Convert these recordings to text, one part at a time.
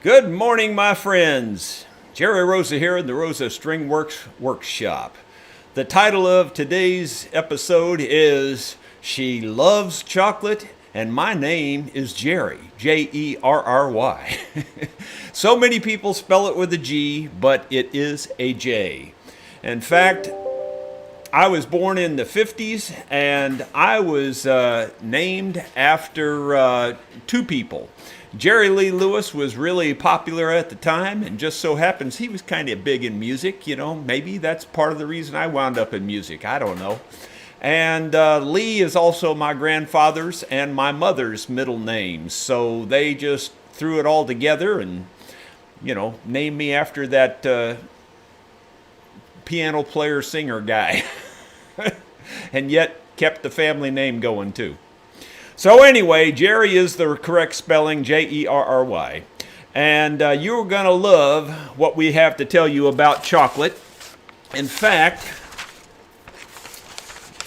Good morning, my friends. Jerry Rosa here in the Rosa String Works Workshop. The title of today's episode is She Loves Chocolate and My Name is Jerry, J-E-R-R-Y. So many people spell it with a G, but it is a J. In fact, I was born in the 50s and I was named after two people. Jerry Lee Lewis was really popular at the time, and just so happens he was kind of big in music. You know, maybe that's part of the reason I wound up in music. I don't know. And Lee is also my grandfather's and my mother's middle name. So they just threw it all together and, you know, named me after that piano player singer guy. And yet kept the family name going too. So anyway, Jerry is the correct spelling, J-E-R-R-Y. And you're going to love what we have to tell you about chocolate. In fact,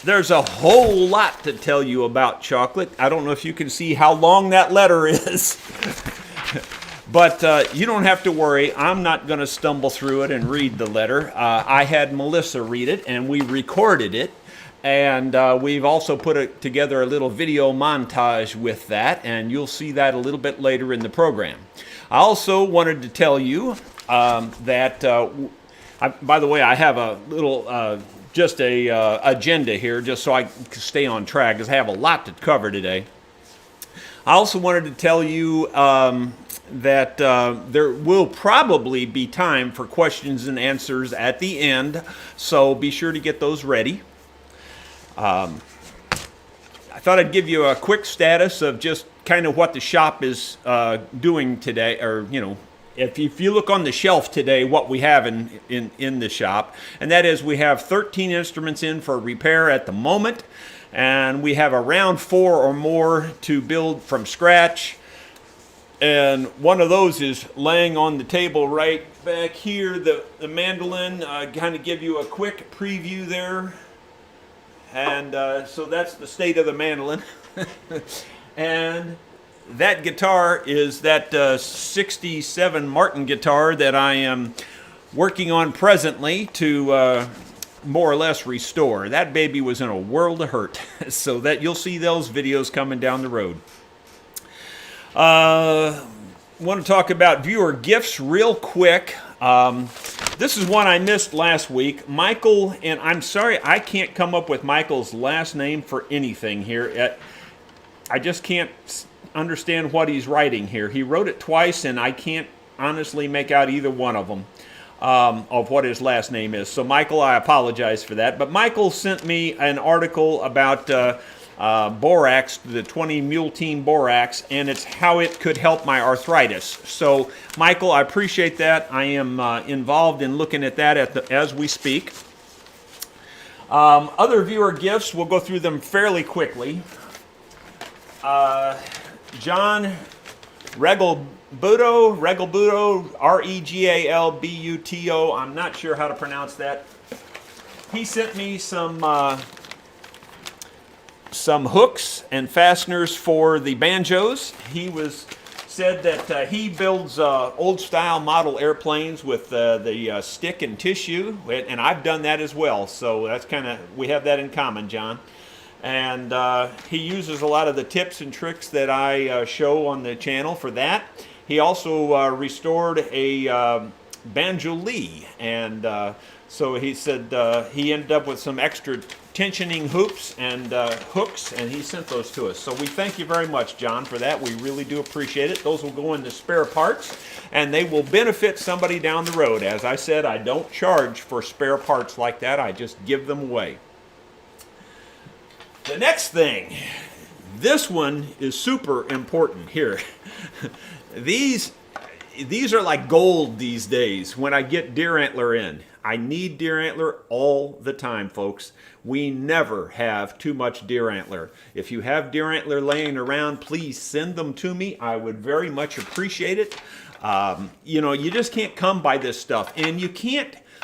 there's a whole lot to tell you about chocolate. I don't know if you can see how long that letter is. But you don't have to worry. I'm not going to stumble through it and read the letter. I had Melissa read it, and we recorded it. And we've also put together a little video montage with that, and you'll see that a little bit later in the program. I also wanted to tell you that, by the way, I have a little, agenda here, just so I can stay on track, because I have a lot to cover today. I also wanted to tell you that there will probably be time for questions and answers at the end, so be sure to get those ready. I thought I'd give you a quick status of just kind of what the shop is doing today, or, you know, if you look on the shelf today, what we have in the shop, and that is we have 13 instruments in for repair at the moment, and we have around 4 or more to build from scratch, and one of those is laying on the table right back here, the mandolin. Kind of give you a quick preview there. And so that's the state of the mandolin. And that guitar is that 67 Martin guitar that I am working on presently to more or less restore. That baby was in a world of hurt. So that you'll see those videos coming down the road. Want to talk about viewer gifts real quick. This is one I missed last week. Michael, and I'm sorry I can't come up with Michael's last name for anything here. I just can't understand what he's writing here. He wrote it twice, and I can't honestly make out either one of them, of what his last name is. So Michael, I apologize for that. But Michael sent me an article about borax, the 20 mule team borax, and it's how it could help my arthritis. So, Michael, I appreciate that. I am involved in looking at that as we speak. Other viewer gifts, we'll go through them fairly quickly. John Regalbuto, R-E-G-A-L-B-U-T-O. I'm not sure how to pronounce that. He sent me some hooks and fasteners for the banjos. He said that he builds old-style model airplanes with the stick and tissue, and I've done that as well. So that's we have that in common, John. And he uses a lot of the tips and tricks that I show on the channel for that. He also restored a banjo-lee, and so he said he ended up with some extra tensioning hoops and hooks, and he sent those to us. So we thank you very much, John, for that. We really do appreciate it. Those will go into spare parts, and they will benefit somebody down the road. As I said, I don't charge for spare parts like that. I just give them away. The next thing, this one is super important here. These are like gold these days when I get deer antler in. I need deer antler all the time, folks. We never have too much deer antler. If you have deer antler laying around, please send them to me. I would very much appreciate it. You know, you just can't come by this stuff. And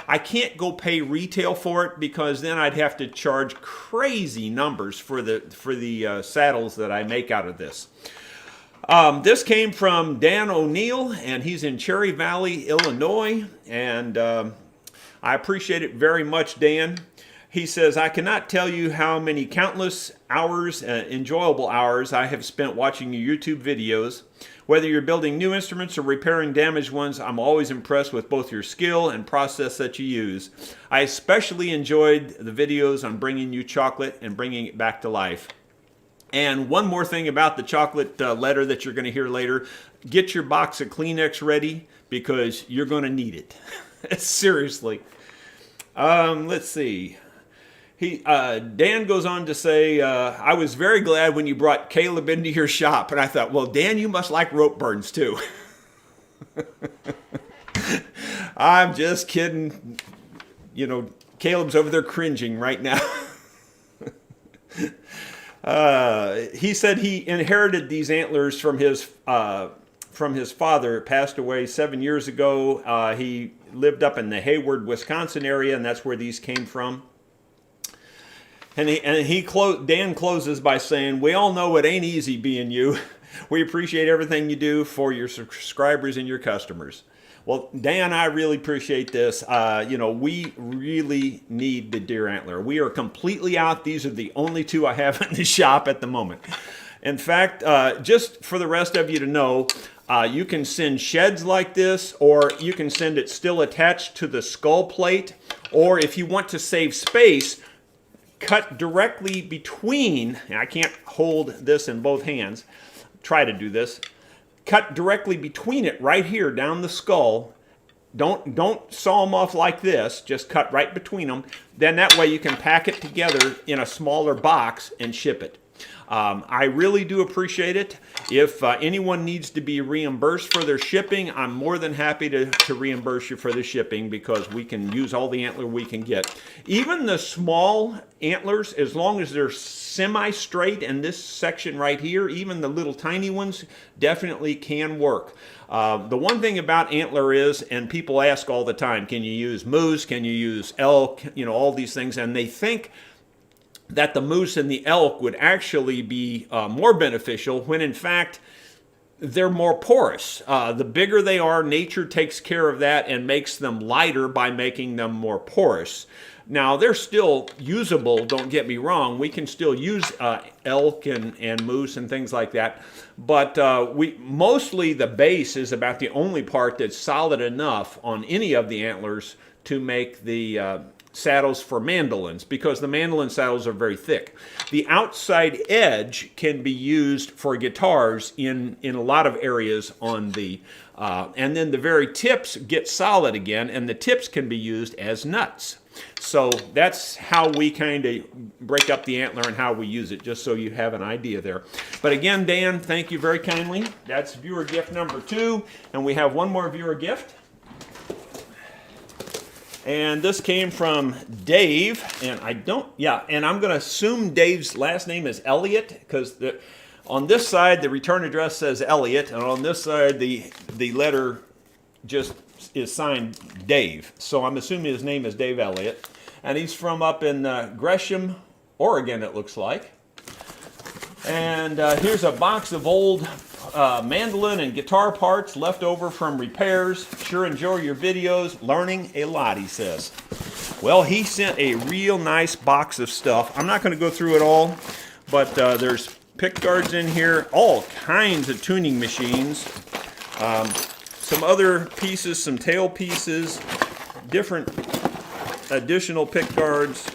I can't go pay retail for it, because then I'd have to charge crazy numbers for the saddles that I make out of this. This came from Dan O'Neill, and he's in Cherry Valley, Illinois, and I appreciate it very much, Dan. He says, I cannot tell you how many countless hours, enjoyable hours, I have spent watching your YouTube videos. Whether you're building new instruments or repairing damaged ones, I'm always impressed with both your skill and process that you use. I especially enjoyed the videos on bringing you chocolate and bringing it back to life. And one more thing about the chocolate letter that you're going to hear later. Get your box of Kleenex ready because you're going to need it. Seriously. Let's see. Dan goes on to say, I was very glad when you brought Caleb into your shop. And I thought, well, Dan, you must like rope burns too. I'm just kidding. You know, Caleb's over there cringing right now. He said he inherited these antlers from his father, passed away 7 years ago. He lived up in the Hayward, Wisconsin area, and that's where these came from. And Dan closes by saying, we all know it ain't easy being you. We appreciate everything you do for your subscribers and your customers. Well, Dan, I really appreciate this. We really need the deer antler. We are completely out. These are the only two I have in the shop at the moment. In fact, just for the rest of you to know, you can send sheds like this, or you can send it still attached to the skull plate, or if you want to save space, cut directly between, and I can't hold this in both hands, try to do this, cut directly between it right here down the skull. Don't saw them off like this, just cut right between them. Then that way you can pack it together in a smaller box and ship it. I really do appreciate it. If anyone needs to be reimbursed for their shipping, I'm more than happy to reimburse you for the shipping because we can use all the antler we can get. Even the small antlers, as long as they're semi-straight in this section right here, even the little tiny ones definitely can work. The one thing about antler is, and people ask all the time, can you use moose, can you use elk, all these things, and they think that the moose and the elk would actually be more beneficial when in fact they're more porous. The bigger they are, nature takes care of that and makes them lighter by making them more porous. Now they're still usable, don't get me wrong. We can still use elk and moose and things like that, but mostly the base is about the only part that's solid enough on any of the antlers to make the saddles for mandolins, because the mandolin saddles are very thick. The outside edge can be used for guitars in a lot of areas on the, and then the very tips get solid again, and the tips can be used as nuts. So that's how we kind of break up the antler and how we use it, just so you have an idea there. But again, Dan, thank you very kindly. That's viewer gift number 2, and we have one more viewer gift. And this came from Dave, and I'm going to assume Dave's last name is Elliott, because on this side the return address says Elliott, and on this side the letter just is signed Dave. So I'm assuming his name is Dave Elliott, and he's from up in Gresham, Oregon, it looks like. And here's a box of old mandolin and guitar parts left over from repairs. Sure enjoy your videos. Learning a lot, he says. Well, he sent a real nice box of stuff. I'm not going to go through it all, but there's pick guards in here, all kinds of tuning machines, some other pieces, some tail pieces, different additional pick guards,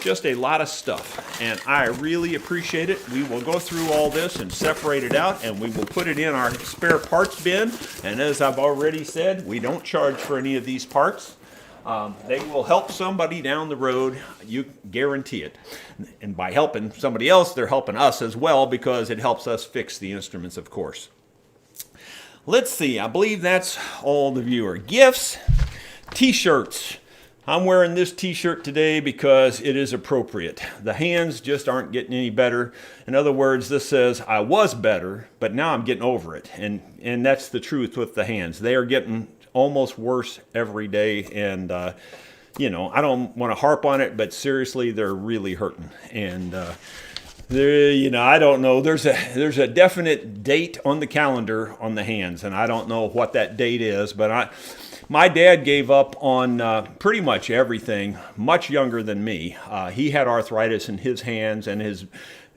just a lot of stuff. And I really appreciate it. We will go through all this and separate it out, and we will put it in our spare parts bin. And as I've already said, we don't charge for any of these parts. They will help somebody down the road, you guarantee it. And by helping somebody else, they're helping us as well, because it helps us fix the instruments, of course. Let's see, I believe that's all the viewer gifts. T-shirts. I'm wearing this t-shirt today because it is appropriate. The hands just aren't getting any better. In other words, this says, I was better, but now I'm getting over it. And that's the truth with the hands. They are getting almost worse every day. And, I don't want to harp on it, but seriously, they're really hurting. And I don't know. There's a definite date on the calendar on the hands, and I don't know what that date is. But my dad gave up on pretty much everything much younger than me. He had arthritis in his hands and his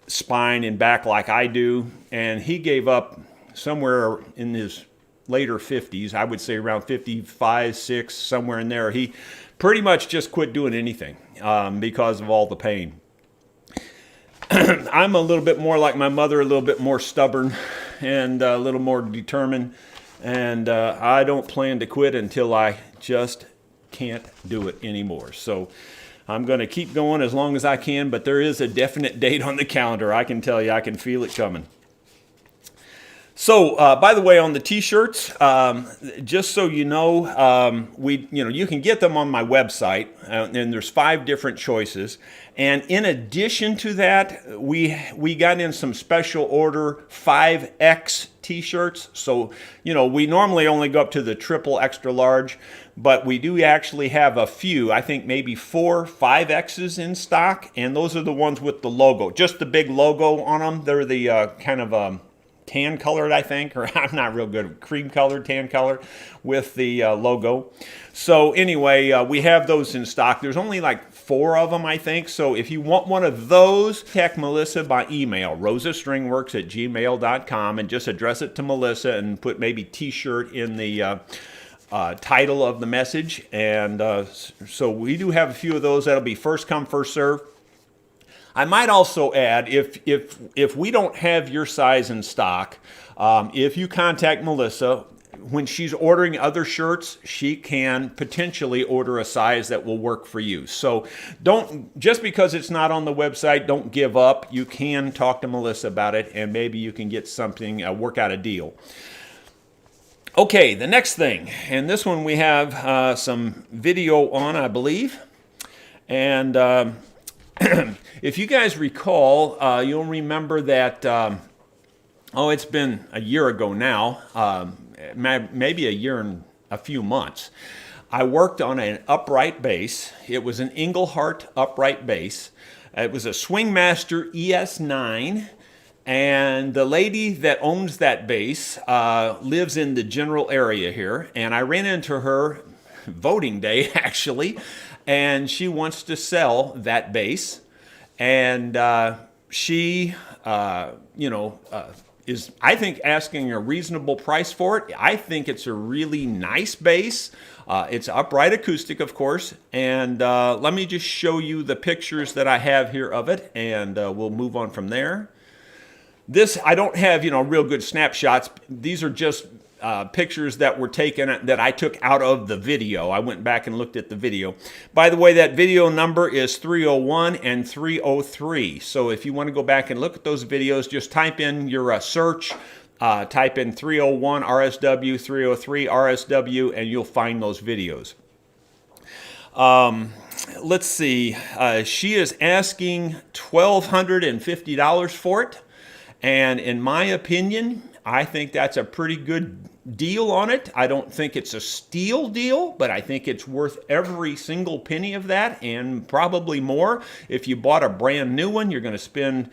spine and back like I do, and he gave up somewhere in his later 50s. I would say around 55, 6, somewhere in there. He pretty much just quit doing anything because of all the pain. I'm a little bit more like my mother, a little bit more stubborn and a little more determined. And I don't plan to quit until I just can't do it anymore. So I'm going to keep going as long as I can, but there is a definite date on the calendar. I can tell you, I can feel it coming. So, by the way, on the T-shirts, just so you know, you can get them on my website, and there's 5 different choices. And in addition to that, we got in some special order 5X T-shirts. So, we normally only go up to the triple extra large, but we do actually have a few, I think maybe 4 5Xs in stock, and those are the ones with the logo, just the big logo on them. They're the kind of tan colored, I think, or I'm not real good, cream colored, tan colored with the logo. So anyway, we have those in stock. There's only like 4 of them, I think. So if you want one of those, contact Melissa by email, rosastringworks@gmail.com, and just address it to Melissa and put maybe T-shirt in the title of the message. And so we do have a few of those. That'll be first come, first serve. I might also add, if we don't have your size in stock, if you contact Melissa, when she's ordering other shirts, she can potentially order a size that will work for you. So just because it's not on the website, don't give up. You can talk to Melissa about it, and maybe you can get something, work out a deal. Okay, the next thing, and this one we have some video on, I believe. And if you guys recall, you'll remember that, it's been a year ago now, maybe a year and a few months. I worked on an upright bass. It was an Engelhardt upright bass. It was a Swingmaster ES9, and the lady that owns that bass lives in the general area here, and I ran into her voting day, actually, and she wants to sell that bass. And she, is, I think, asking a reasonable price for it. I think it's a really nice bass. It's upright acoustic, of course. And let me just show you the pictures that I have here of it, and we'll move on from there. This, I don't have, real good snapshots. These are just pictures that were taken that I took out of the video. I went back and looked at the video. By the way, that video number is 301 and 303. So if you want to go back and look at those videos, just type in your search, type in 301 RSW, 303 RSW, and you'll find those videos. Let's see. She is asking $1,250 for it. And in my opinion, I think that's a pretty good deal on it. I don't think it's a steal deal, but I think it's worth every single penny of that, and probably more. If you bought a brand new one, you're going to spend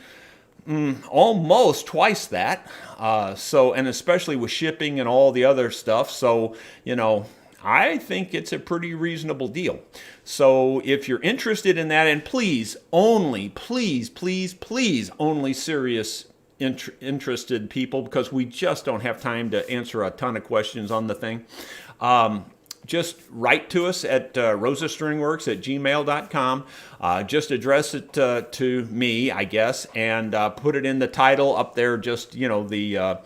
almost twice that. And especially with shipping and all the other stuff. So, I think it's a pretty reasonable deal. So if you're interested in that, and please, only serious interested people, because we just don't have time to answer a ton of questions on the thing. Just write to us at rosastringworks@gmail.com. Just address it to me, I guess, and put it in the title up there, just, the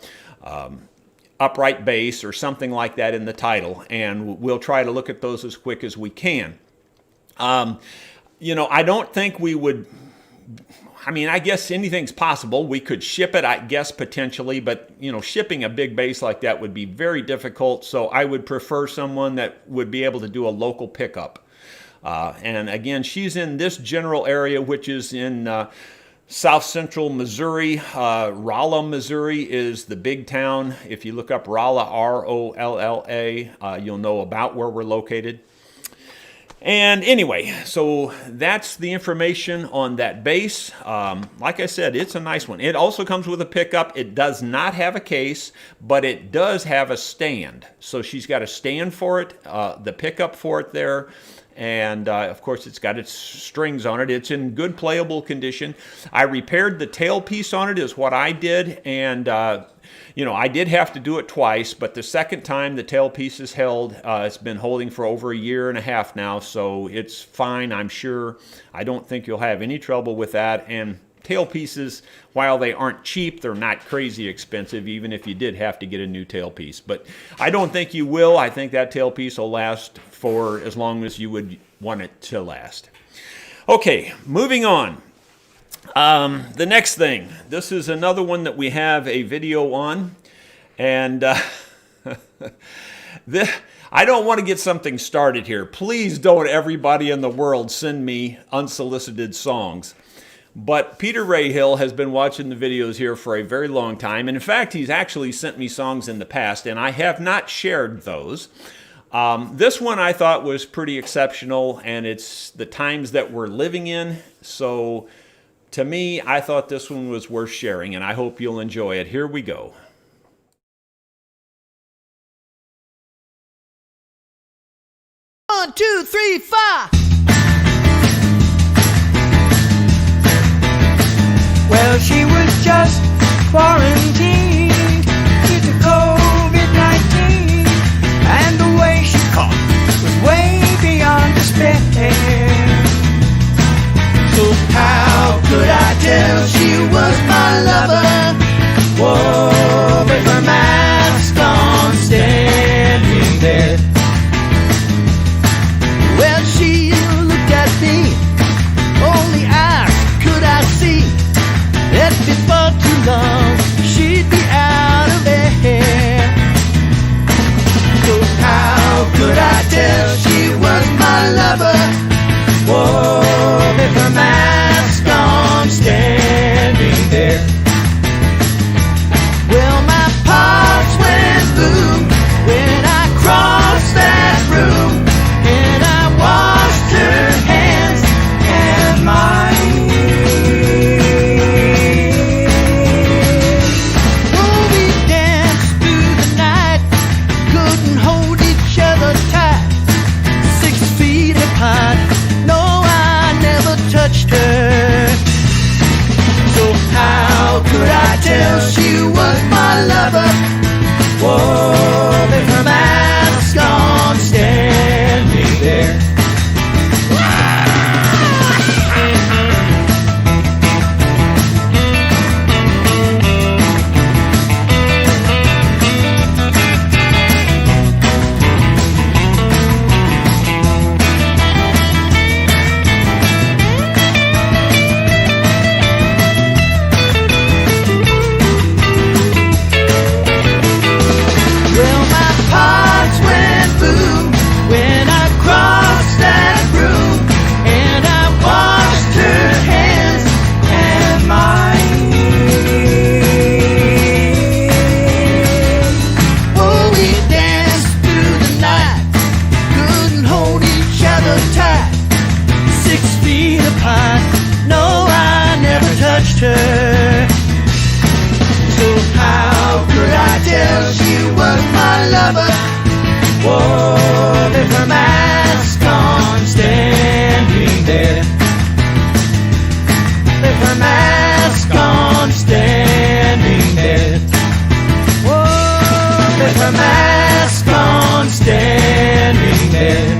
upright bass or something like that in the title, and we'll try to look at those as quick as we can. I don't think we would... I guess anything's possible. We could ship it, I guess, potentially, but, shipping a big bass like that would be very difficult, so I would prefer someone that would be able to do a local pickup. And again, she's in this general area, which is in south central Missouri. Rolla, Missouri is the big town. If you look up Rolla, R-O-L-L-A, you'll know about where we're located. And anyway, so that's the information on that bass. Like I said, it's a nice one. It also comes with a pickup. It does not have a case, but it does have a stand. So she's got a stand for it, the pickup for it there. And of course, it's got its strings on it. It's in good playable condition. I repaired the tailpiece on it is what I did. And you know, I did have to do it twice, but the second time the tailpiece is held. It's been holding for over a year and a half now, so it's fine, I'm sure. I don't think you'll have any trouble with that. And tailpieces, while they aren't cheap, they're not crazy expensive, even if you did have to get a new tailpiece. But I don't think you will. I think that tailpiece will last for as long as you would want it to last. Okay, moving on. The next thing, this is another one that we have a video on, and I don't want to get something started here. Please don't everybody in the world send me unsolicited songs. But Peter Rahill has been watching the videos here for a very long time, and in fact, he's actually sent me songs in the past, and I have not shared those. This one I thought was pretty exceptional, and it's the times that we're living in, so to me, I thought this one was worth sharing, and I hope you'll enjoy it. Here we go. 1, 2, 3, 4. Well, she was just quarantined due to COVID-19, and the way she caught was way beyond despair. So how could I tell she was my lover? Whoa, with her mask on, standing there. Well, she looked at me, only eyes could I see. That before too long, she'd be out of there. So how could I tell she was my lover? Whoa, with her mask on, standing there. Well, my pulse went boom when I crossed that room, and I washed her hands and mine. Oh, we danced through the night, couldn't hold each other tight, 6 feet apart. Touched her. So how could I tell she was my lover? Whoa, with her mask on, standing there. Her. So how could I tell she was my lover? Whoa, with her mask on, standing there. With her mask on, standing there. Whoa, with her mask on, standing there.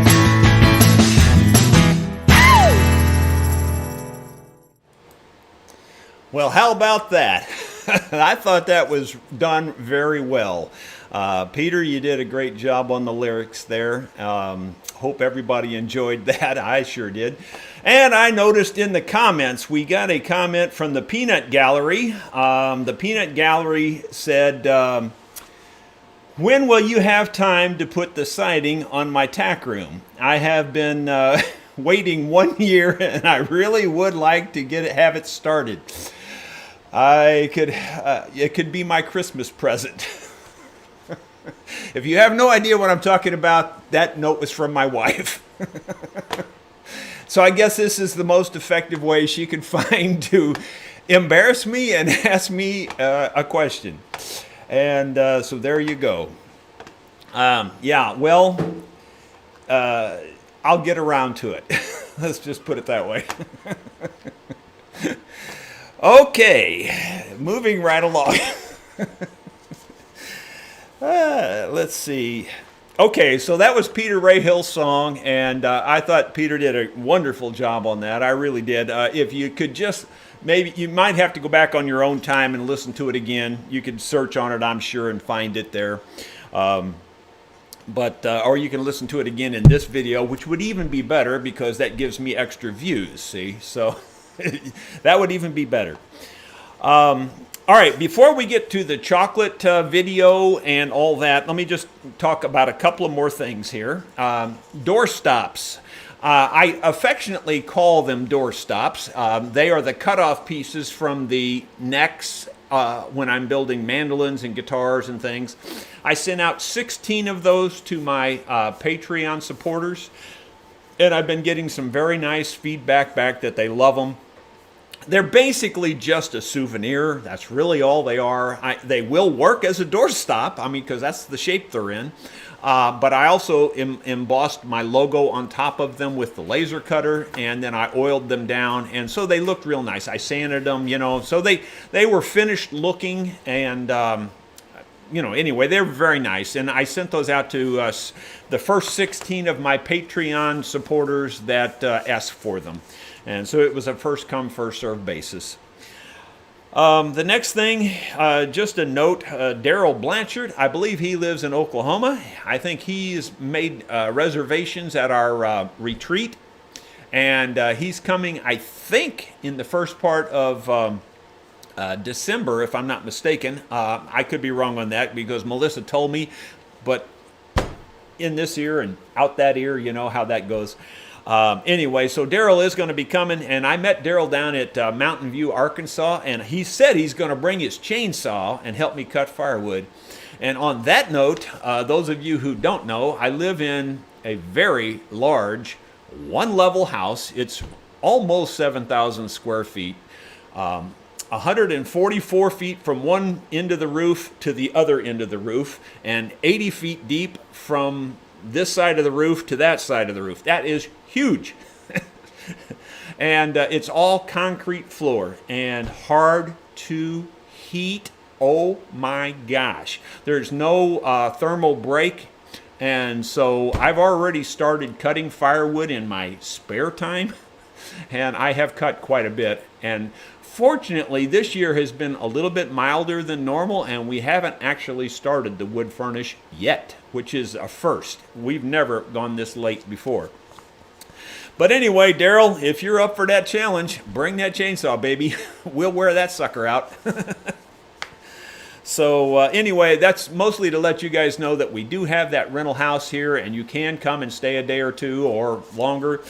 Well, how about that? I thought that was done very well. Peter, you did a great job on the lyrics there. Hope everybody enjoyed that. I sure did. And I noticed in the comments, we got a comment from the Peanut Gallery. The Peanut Gallery said, when will you have time to put the siding on my tack room? I have been waiting 1 year, and I really would like to have it started. It could be my Christmas present. If you have no idea what I'm talking about, that note was from my wife. So I guess this is the most effective way she could find to embarrass me and ask me a question. And so there you go. Yeah, well, I'll get around to it. Let's just put it that way. Okay, moving right along. Let's see. Okay, so that was Peter Ray Hill's song, and I thought Peter did a wonderful job on that. I really did. If you could just, maybe you might have to go back on your own time and listen to it again. You could search on it, I'm sure, and find it there. Or you can listen to it again in this video, which would even be better because that gives me extra views, see? So that would even be better. All right, before we get to the chocolate video and all that, let me just talk about a couple of more things here. Door stops. I affectionately call them door stops. They are the cutoff pieces from the necks when I'm building mandolins and guitars and things. I sent out 16 of those to my Patreon supporters, and I've been getting some very nice feedback back that they love them. They're basically just a souvenir. That's really all they are. They will work as a doorstop, I mean, because that's the shape they're in. But I also embossed my logo on top of them with the laser cutter, and then I oiled them down, and so they looked real nice. I sanded them, you know, so they were finished looking, and you know, anyway, they were very nice. And I sent those out to the first 16 of my Patreon supporters that asked for them. And so it was a first come, first served basis. The next thing, just a note, Daryl Blanchard, I believe he lives in Oklahoma. I think he's made reservations at our retreat. And he's coming, I think, in the first part of December, if I'm not mistaken. I could be wrong on that because Melissa told me, but in this ear and out that ear, you know how that goes. Anyway, so Daryl is going to be coming, and I met Daryl down at Mountain View, Arkansas, and he said he's going to bring his chainsaw and help me cut firewood. And on that note, those of you who don't know, I live in a very large one-level house. It's almost 7,000 square feet, 144 feet from one end of the roof to the other end of the roof, and 80 feet deep from this side of the roof to that side of the roof. That is huge. And it's all concrete floor and hard to heat. Oh my gosh. There's no thermal break. And so I've already started cutting firewood in my spare time. And I have cut quite a bit. And fortunately, this year has been a little bit milder than normal, and we haven't actually started the wood furnace yet, which is a first. We've never gone this late before. But anyway, Daryl, if you're up for that challenge, bring that chainsaw, baby. We'll wear that sucker out. So anyway, that's mostly to let you guys know that we do have that rental house here, and you can come and stay a day or two or longer.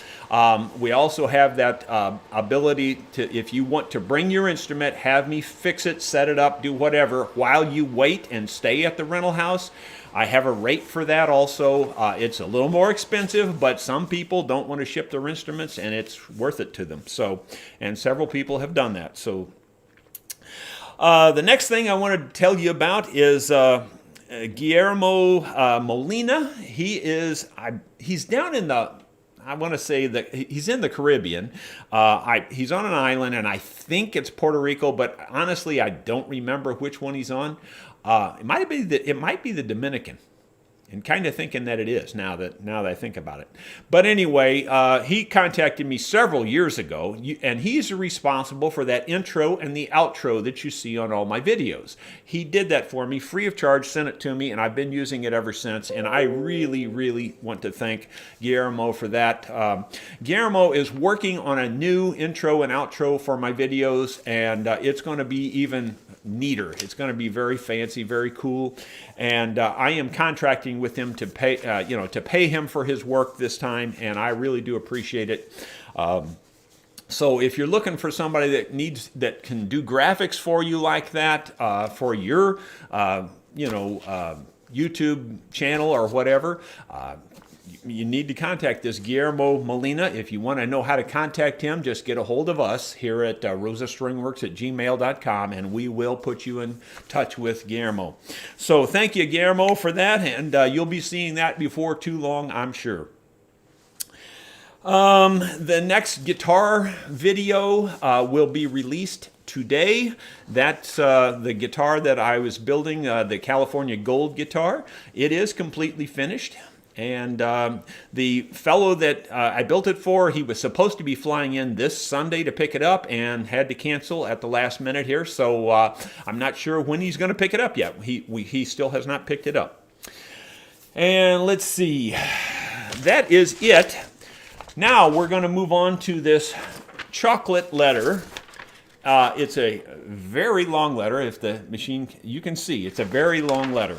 We also have that ability to, if you want to bring your instrument, have me fix it, set it up, do whatever, while you wait and stay at the rental house. I have a rate for that also. It's a little more expensive, but some people don't want to ship their instruments, and it's worth it to them. So, and several people have done that. So the next thing I wanted to tell you about is Guillermo Molina. He's down in the, I want to say that he's in the Caribbean. He's on an island, and I think it's Puerto Rico, but honestly, I don't remember which one he's on. It might be the Dominican. And kind of thinking that it is now that I think about it. But anyway, he contacted me several years ago, and he's responsible for that intro and the outro that you see on all my videos. He did that for me free of charge, sent it to me, and I've been using it ever since. And I really, really want to thank Guillermo for that. Guillermo is working on a new intro and outro for my videos, and it's going to be even neater. It's going to be very fancy, very cool, and I am contracting with him to pay, to pay him for his work this time, and I really do appreciate it. So if you're looking for somebody that can do graphics for you like that, for your, YouTube channel or whatever, you need to contact this Guillermo Molina. If you want to know how to contact him, just get a hold of us here at rosastringworks@gmail.com, and we will put you in touch with Guillermo. So thank you, Guillermo, for that, and you'll be seeing that before too long, I'm sure. The next guitar video will be released today. That's the guitar that I was building, the California Gold guitar. It is completely finished. And the fellow that I built it for, he was supposed to be flying in this Sunday to pick it up and had to cancel at the last minute here. So I'm not sure when he's going to pick it up yet. He still has not picked it up. And let's see. That is it. Now we're going to move on to this chocolate letter. It's a very long letter. If the machine, you can see, it's a very long letter.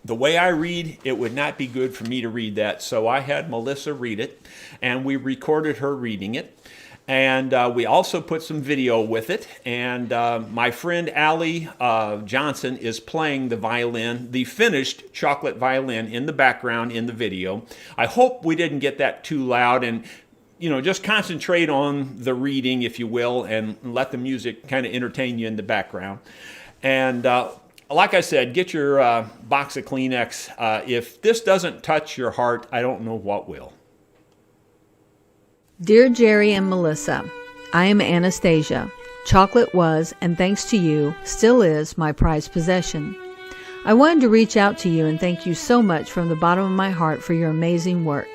The way I read, it would not be good for me to read that, so I had Melissa read it, and we recorded her reading it. And we also put some video with it, and my friend Allie Johnson is playing the violin, the finished chocolate violin, in the background in the video. I hope we didn't get that too loud, and just concentrate on the reading, if you will, and let the music kind of entertain you in the background. And like I said, get your box of Kleenex. If this doesn't touch your heart, I don't know what will. Dear Jerry and Melissa, I am Anastasia. Chocolate was, and thanks to you, still is, my prized possession. I wanted to reach out to you and thank you so much from the bottom of my heart for your amazing work.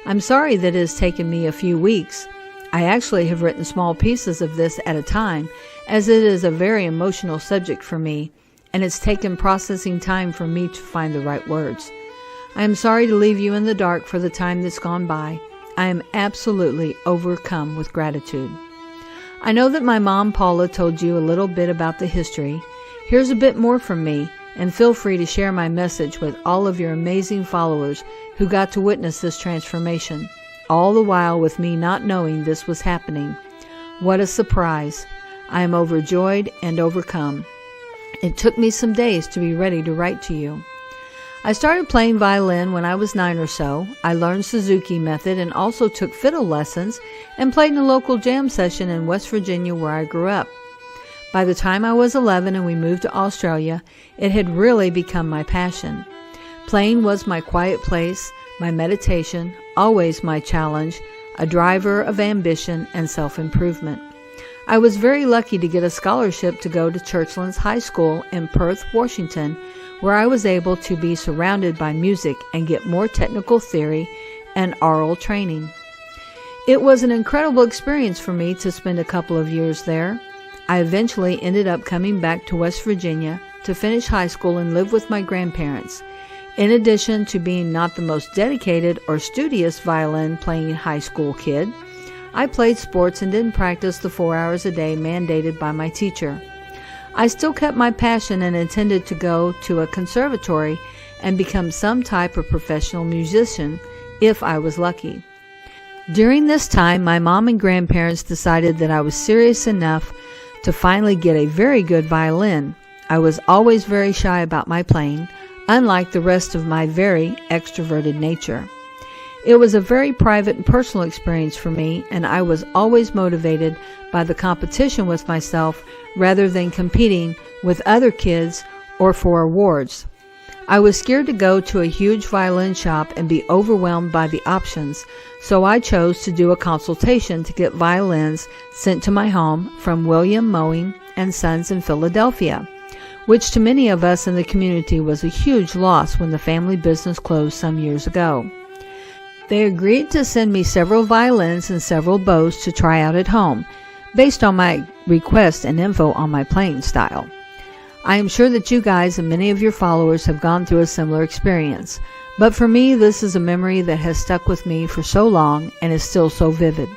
I'm sorry that it has taken me a few weeks. I actually have written small pieces of this at a time, as it is a very emotional subject for me, and it's taken processing time for me to find the right words. I am sorry to leave you in the dark for the time that's gone by. I am absolutely overcome with gratitude. I know that my mom, Paula, told you a little bit about the history. Here's a bit more from me, and feel free to share my message with all of your amazing followers who got to witness this transformation, all the while with me not knowing this was happening. What a surprise. I am overjoyed and overcome. It took me some days to be ready to write to you. I started playing violin when I was 9 or so. I learned Suzuki method and also took fiddle lessons and played in a local jam session in West Virginia where I grew up. By the time I was 11 and we moved to Australia, it had really become my passion. Playing was my quiet place, my meditation, always my challenge, a driver of ambition and self-improvement. I was very lucky to get a scholarship to go to Churchlands High School in Perth, Washington, where I was able to be surrounded by music and get more technical theory and oral training. It was an incredible experience for me to spend a couple of years there. I eventually ended up coming back to West Virginia to finish high school and live with my grandparents. In addition to being not the most dedicated or studious violin playing high school kid, I played sports and didn't practice the 4 hours a day mandated by my teacher. I still kept my passion and intended to go to a conservatory and become some type of professional musician if I was lucky. During this time, my mom and grandparents decided that I was serious enough to finally get a very good violin. I was always very shy about my playing, unlike the rest of my very extroverted nature. It was a very private and personal experience for me, and I was always motivated by the competition with myself rather than competing with other kids or for awards. I was scared to go to a huge violin shop and be overwhelmed by the options, so I chose to do a consultation to get violins sent to my home from William Mowing and Sons in Philadelphia, which to many of us in the community was a huge loss when the family business closed some years ago. They agreed to send me several violins and several bows to try out at home, based on my request and info on my playing style. I am sure that you guys and many of your followers have gone through a similar experience, but for me this is a memory that has stuck with me for so long and is still so vivid.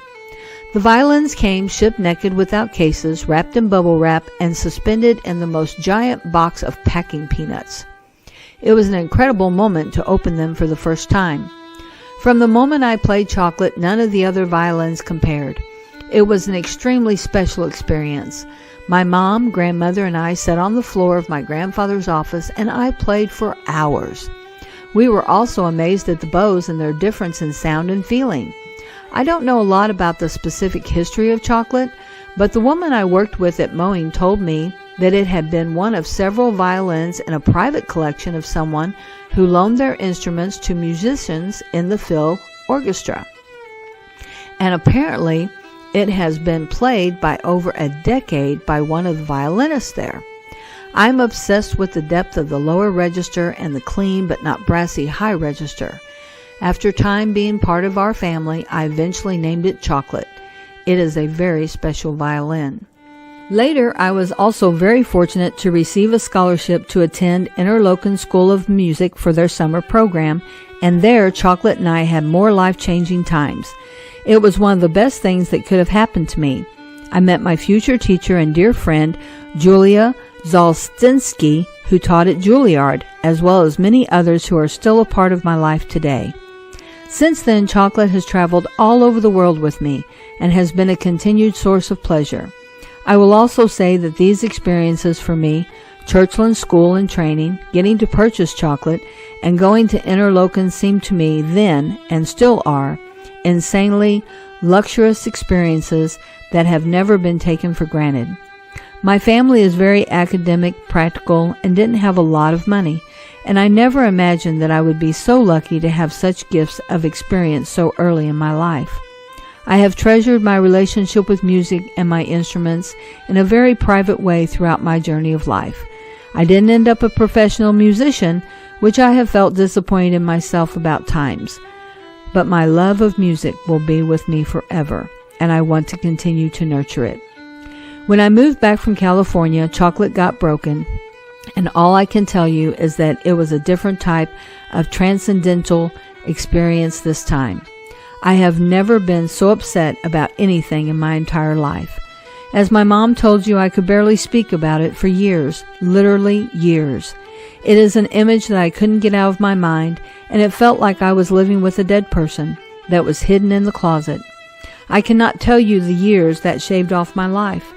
The violins came shipped naked without cases, wrapped in bubble wrap, and suspended in the most giant box of packing peanuts. It was an incredible moment to open them for the first time. From the moment I played Chocolate, none of the other violins compared. It was an extremely special experience. My mom, grandmother, and I sat on the floor of my grandfather's office, and I played for hours. We were also amazed at the bows and their difference in sound and feeling. I don't know a lot about the specific history of chocolate, but the woman I worked with at mowing told me that it had been one of several violins in a private collection of someone who loaned their instruments to musicians in the Phil Orchestra. And apparently, it has been played by over a decade by one of the violinists there. I'm obsessed with the depth of the lower register and the clean but not brassy high register. After time being part of our family, I eventually named it Chocolate. It is a very special violin. Later, I was also very fortunate to receive a scholarship to attend Interlochen School of Music for their summer program, and there Chocolate and I had more life-changing times. It was one of the best things that could have happened to me. I met my future teacher and dear friend, Julia Zolstinsky, who taught at Juilliard, as well as many others who are still a part of my life today. Since then, Chocolate has traveled all over the world with me and has been a continued source of pleasure. I will also say that these experiences for me, Churchland School and training, getting to purchase Chocolate, and going to Interlochen seemed to me then, and still are, insanely luxurious experiences that have never been taken for granted. My family is very academic, practical, and didn't have a lot of money, and I never imagined that I would be so lucky to have such gifts of experience so early in my life. I have treasured my relationship with music and my instruments in a very private way throughout my journey of life. I didn't end up a professional musician, which I have felt disappointed in myself about times. But my love of music will be with me forever, and I want to continue to nurture it. When I moved back from California, Chocolate got broken, and all I can tell you is that it was a different type of transcendental experience this time. I have never been so upset about anything in my entire life. As my mom told you, I could barely speak about it for years, literally years. It is an image that I couldn't get out of my mind, and it felt like I was living with a dead person that was hidden in the closet. I cannot tell you the years that shaved off my life.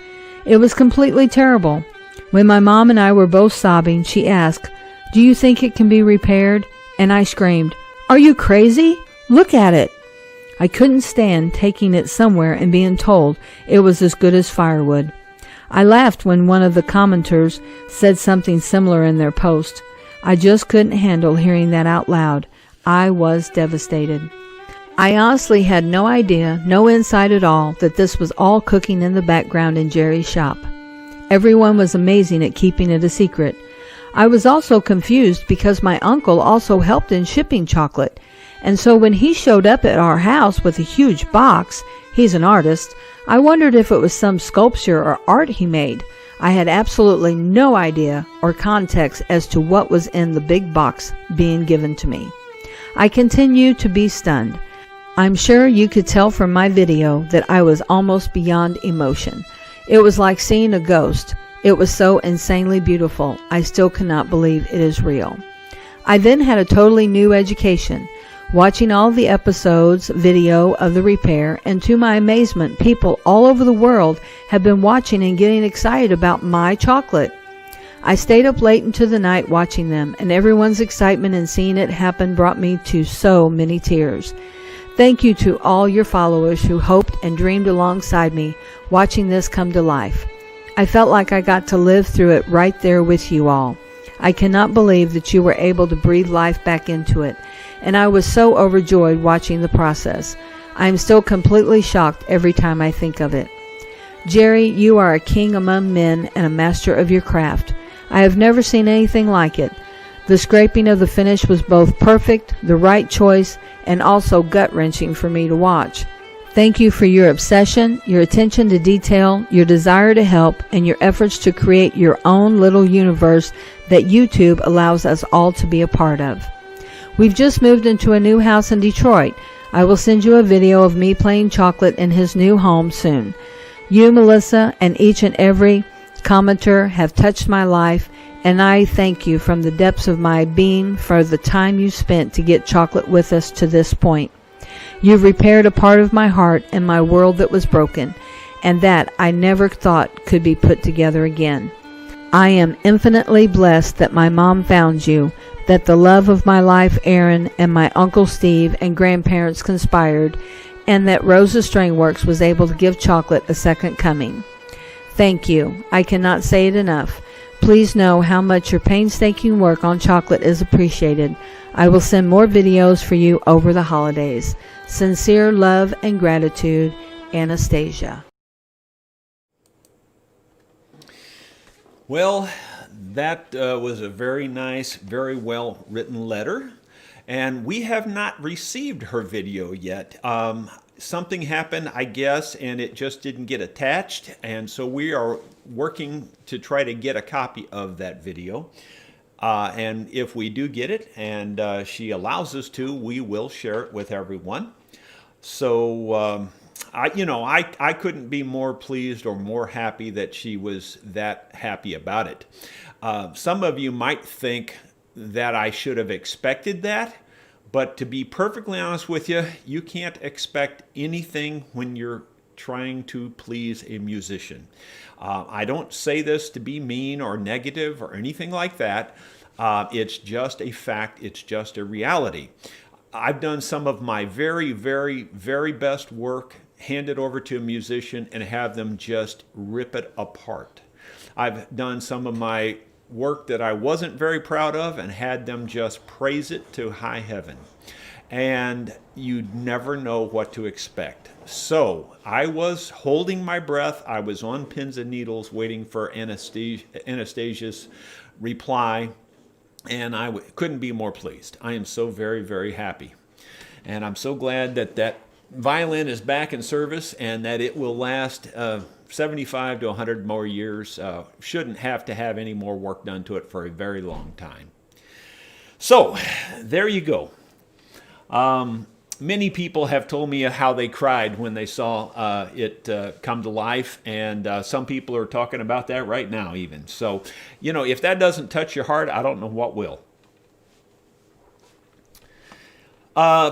It was completely terrible. When my mom and I were both sobbing, she asked, "Do you think it can be repaired?" And I screamed, "Are you crazy? Look at it." I couldn't stand taking it somewhere and being told it was as good as firewood. I laughed when one of the commenters said something similar in their post. I just couldn't handle hearing that out loud. I was devastated. I honestly had no idea, no insight at all, that this was all cooking in the background in Jerry's shop. Everyone was amazing at keeping it a secret. I was also confused because my uncle also helped in shipping Chocolate. And so when he showed up at our house with a huge box, he's an artist, I wondered if it was some sculpture or art he made. I had absolutely no idea or context as to what was in the big box being given to me. I continued to be stunned. I'm sure you could tell from my video that I was almost beyond emotion. It was like seeing a ghost. It was so insanely beautiful. I still cannot believe it is real. I then had a totally new education. Watching all the episodes, video of the repair, and to my amazement, people all over the world have been watching and getting excited about my Chocolate. I stayed up late into the night watching them, and everyone's excitement in seeing it happen brought me to so many tears. Thank you to all your followers who hoped and dreamed alongside me, watching this come to life. I felt like I got to live through it right there with you all. I cannot believe that you were able to breathe life back into it, and I was so overjoyed watching the process. I am still completely shocked every time I think of it. Jerry, you are a king among men and a master of your craft. I have never seen anything like it. The scraping of the finish was both perfect, the right choice, and also gut-wrenching for me to watch. Thank you for your obsession, your attention to detail, your desire to help, and your efforts to create your own little universe that YouTube allows us all to be a part of. We've just moved into a new house in Detroit. I will send you a video of me playing Chocolate in his new home soon. You, Melissa, and each and every commenter have touched my life, and I thank you from the depths of my being for the time you spent to get Chocolate with us to this point. You've repaired a part of my heart and my world that was broken, and that I never thought could be put together again. I am infinitely blessed that my mom found you, that the love of my life, Aaron, and my Uncle Steve and grandparents conspired, and that Rosa Stringworks was able to give Chocolate a second coming. Thank you. I cannot say it enough. Please know how much your painstaking work on Chocolate is appreciated. I will send more videos for you over the holidays. Sincere love and gratitude, Anastasia. Well, that was a very nice, very well written letter, and we have not received her video yet. Something happened, I guess, and it just didn't get attached, and so we are working to try to get a copy of that video. And if we do get it, and she allows us to, we will share it with everyone. So I couldn't be more pleased or more happy that she was that happy about it. Some of you might think that I should have expected that, but to be perfectly honest with you, you can't expect anything when you're trying to please a musician. I don't say this to be mean or negative or anything like that. It's just a fact. It's just a reality. I've done some of my very, very, very best work, hand it over to a musician and have them just rip it apart. I've done some of my work that I wasn't very proud of and had them just praise it to high heaven. And you never know what to expect. So I was holding my breath. I was on pins and needles waiting for Anastasia's reply, and I couldn't be more pleased. I am so very, very happy. And I'm so glad that that violin is back in service and that it will last 75 to 100 more years. Shouldn't have to have any more work done to it for a very long time. So there you go. Many people have told me how they cried when they saw it come to life, and some people are talking about that right now even. So, if that doesn't touch your heart, I don't know what will.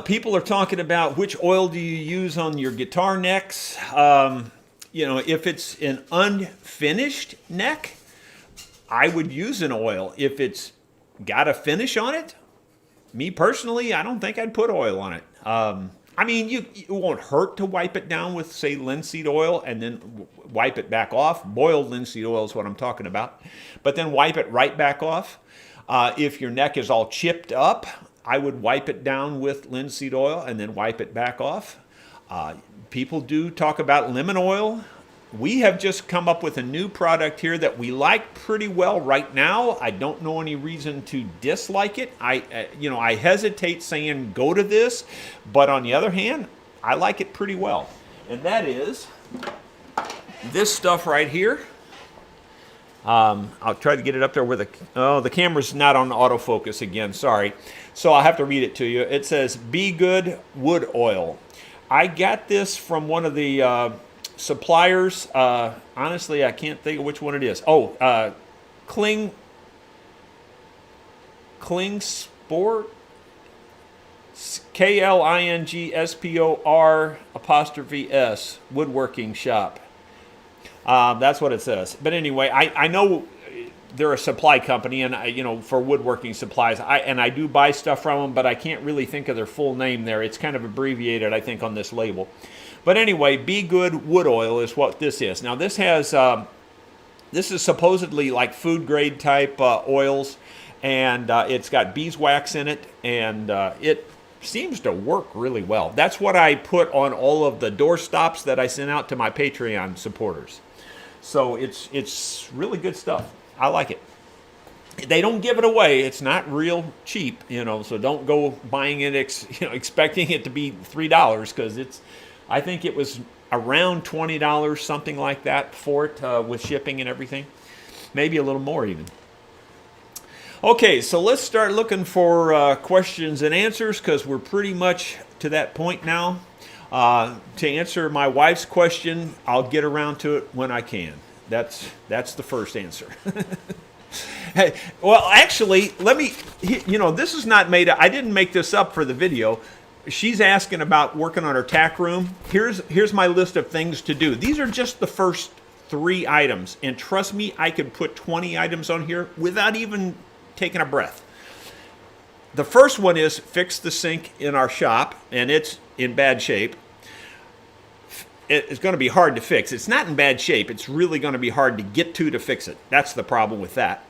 People are talking about which oil do you use on your guitar necks. If it's an unfinished neck, I would use an oil. If it's got a finish on it, me personally, I don't think I'd put oil on it. It won't hurt to wipe it down with, say, linseed oil and then wipe it back off. Boiled linseed oil is what I'm talking about. But then wipe it right back off. If your neck is all chipped up, I would wipe it down with linseed oil and then wipe it back off. People do talk about lemon oil. We have just come up with a new product here that we like pretty well right now. I don't know any reason to dislike it. I hesitate saying go to this, but on the other hand, I like it pretty well. And that is this stuff right here. I'll try to get it up there where the camera's not on autofocus again, sorry. So I'll have to read it to you. It says, Be Good Wood Oil. I got this from one of the suppliers. Honestly, I can't think of which one it is. Kling Sport, KLINGSPOR' woodworking shop. That's what it says. But anyway, I know they're a supply company, and for woodworking supplies. I do buy stuff from them, but I can't really think of their full name there. It's kind of abbreviated, I think, on this label. But anyway, Be Good Wood Oil is what this is. Now this has this is supposedly like food grade type oils, and it's got beeswax in it, and it seems to work really well. That's what I put on all of the door stops that I sent out to my Patreon supporters. So it's really good stuff. I like it. They don't give it away. It's not real cheap, so don't go buying it expecting it to be $3, because I think it was around $20, something like that, for it with shipping and everything. Maybe a little more even. Okay, so let's start looking for questions and answers, because we're pretty much to that point now. To answer my wife's question, I'll get around to it when I can. That's the first answer. Hey, well, actually, let me, this is not made up. I didn't make this up for the video. she's asking about working on her tack room. Here's my list of things to do. These are just the first 3 items, and trust me, I could put 20 items on here without even taking a breath. The first one is fix the sink in our shop, and it's in bad shape. It's going to be hard to fix. It's not in bad shape. It's really going to be hard to get to fix it. That's the problem with that.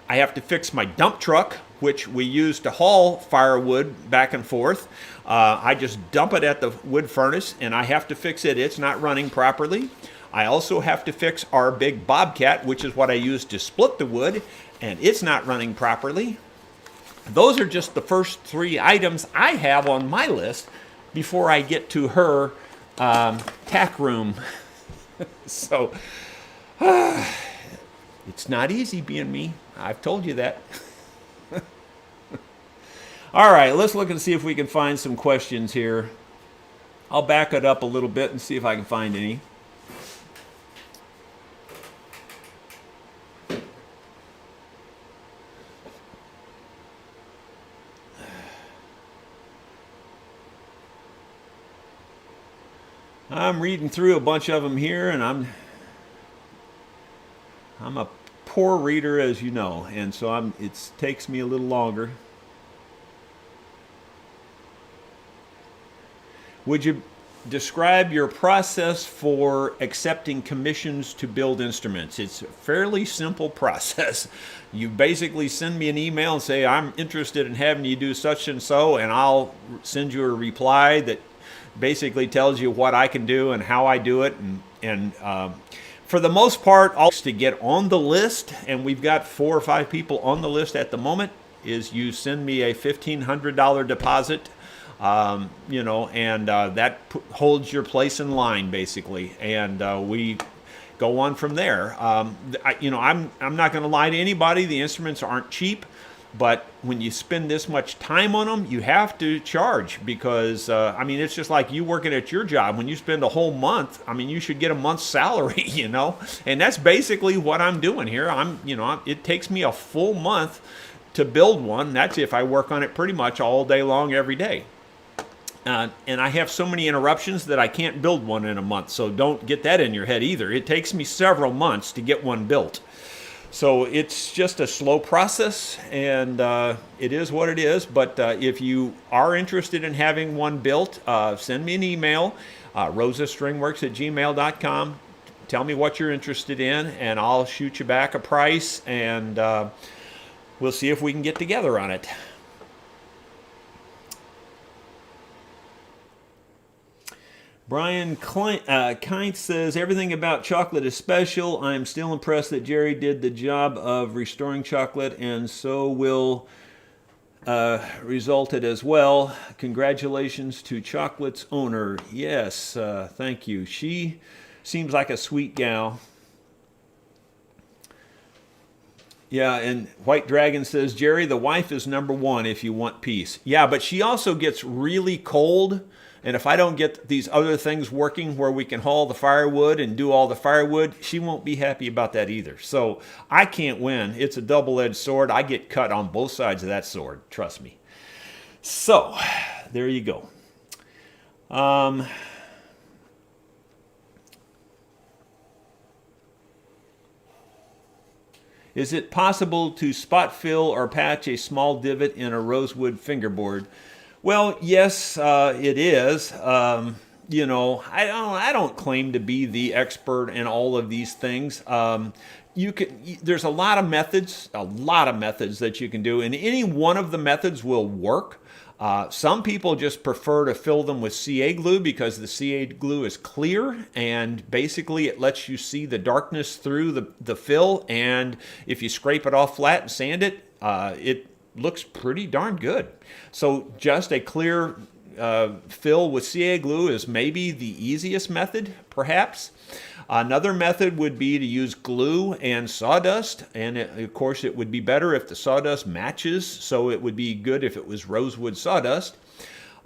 I have to fix my dump truck, which we use to haul firewood back and forth. I just dump it at the wood furnace, and I have to fix it. It's not running properly. I also have to fix our big bobcat, which is what I use to split the wood, and it's not running properly. Those are just the first 3 items I have on my list before I get to her tack room. So, it's not easy being me. I've told you that. All right, let's look and see if we can find some questions here. I'll back it up a little bit and see if I can find any. I'm reading through a bunch of them here, and I'm a poor reader, as you know, and so it takes me a little longer. Would you describe your process for accepting commissions to build instruments? It's a fairly simple process. You basically send me an email and say, I'm interested in having you do such and so, and I'll send you a reply that basically tells you what I can do and how I do it, and for the most part, all to get on the list, and we've got 4 or 5 people on the list at the moment, is you send me a $1,500 deposit, and that holds your place in line basically, and we go on from there. I'm not going to lie to anybody. The instruments aren't cheap. But when you spend this much time on them, you have to charge because, it's just like you working at your job. When you spend a whole month, you should get a month's salary, And that's basically what I'm doing here. It takes me a full month to build one. That's if I work on it pretty much all day long, every day. And I have so many interruptions that I can't build one in a month. So don't get that in your head either. It takes me several months to get one built. So it's just a slow process, and it is what it is. But if you are interested in having one built, send me an email, rosastringworks@gmail.com. Tell me what you're interested in, and I'll shoot you back a price, and we'll see if we can get together on it. Brian Kint says, everything about chocolate is special. I am still impressed that Jerry did the job of restoring chocolate, and so will resulted as well. Congratulations to Chocolate's owner. Yes, thank you. She seems like a sweet gal. Yeah, and White Dragon says, Jerry, the wife is number 1 if you want peace. Yeah, but she also gets really cold. And if I don't get these other things working where we can haul the firewood and do all the firewood, she won't be happy about that either. So I can't win. It's a double-edged sword. I get cut on both sides of that sword. Trust me. So there you go. Is it possible to spot fill or patch a small divot in a rosewood fingerboard? Well, yes, it is. I don't claim to be the expert in all of these things. There's a lot of methods that you can do, and any one of the methods will work. Some people just prefer to fill them with CA glue because the CA glue is clear, and basically it lets you see the darkness through the fill, and if you scrape it off flat and sand it, it looks pretty darn good. So just a clear fill with CA glue is maybe the easiest method, perhaps. Another method would be to use glue and sawdust, and of course it would be better if the sawdust matches, so it would be good if it was rosewood sawdust.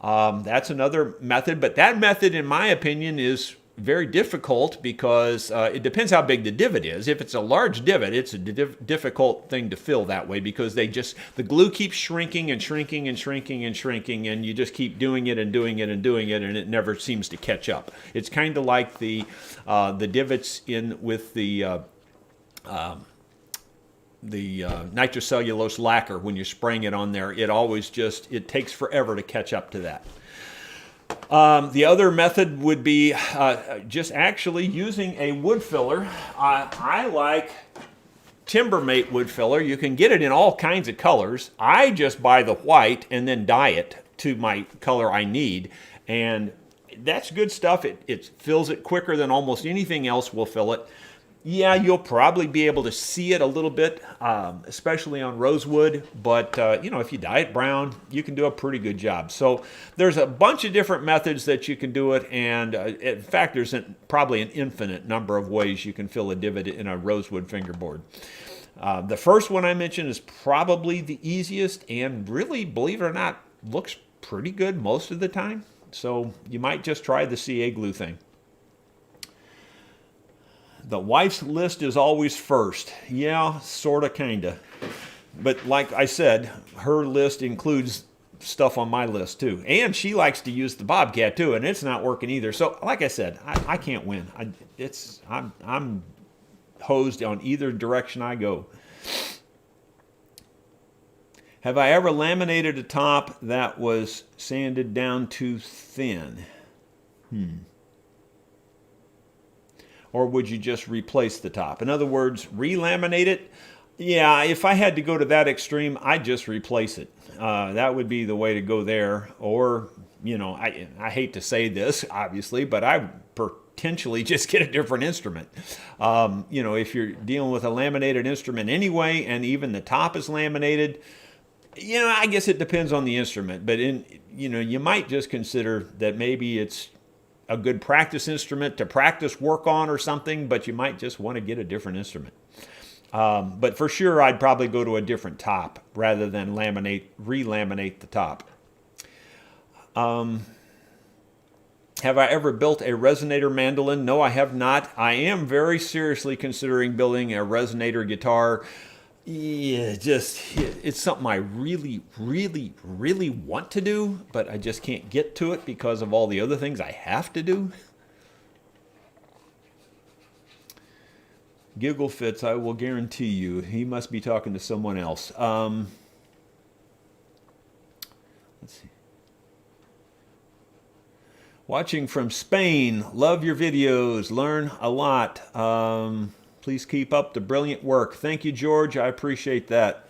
That's another method, but that method, in my opinion, is very difficult because it depends how big the divot is. If it's a large divot, it's a difficult thing to fill that way because the glue keeps shrinking and shrinking and shrinking and shrinking, and you just keep doing it and doing it and doing it, and it never seems to catch up. It's kind of like the divots in with the nitrocellulose lacquer. When you're spraying it on there, it takes forever to catch up to that. The other method would be just actually using a wood filler. I like Timbermate wood filler. You can get it in all kinds of colors. I just buy the white and then dye it to my color I need, and that's good stuff. It fills it quicker than almost anything else will fill it. Yeah, you'll probably be able to see it a little bit, especially on rosewood, but if you dye it brown, you can do a pretty good job. So there's a bunch of different methods that you can do it, and in fact, there's probably an infinite number of ways you can fill a divot in a rosewood fingerboard. The first one I mentioned is probably the easiest, and really, believe it or not, looks pretty good most of the time. So you might just try the CA glue thing. The wife's list is always first. Yeah, sorta, kinda. But like I said, her list includes stuff on my list too. And she likes to use the Bobcat too, and it's not working either. So like I said, I can't win. I'm hosed on either direction I go. Have I ever laminated a top that was sanded down too thin? Or would you just replace the top? In other words, relaminate it? Yeah, if I had to go to that extreme, I'd just replace it. That would be the way to go there. Or, I hate to say this, obviously, but I potentially just get a different instrument. If you're dealing with a laminated instrument anyway, and even the top is laminated, I guess it depends on the instrument. But you might just consider that maybe it's a good practice instrument to practice work on or something, but you might just want to get a different instrument. But for sure, I'd probably go to a different top rather than relaminate the top. Have I ever built a resonator mandolin? No, I have not. I am very seriously considering building a resonator guitar. Yeah, it's something I really, really, really want to do, but I just can't get to it because of all the other things I have to do. Giggle fits, I will guarantee you. He must be talking to someone else. Let's see. Watching from Spain. Love your videos. Learn a lot. Please keep up the brilliant work. Thank you, George. I appreciate that.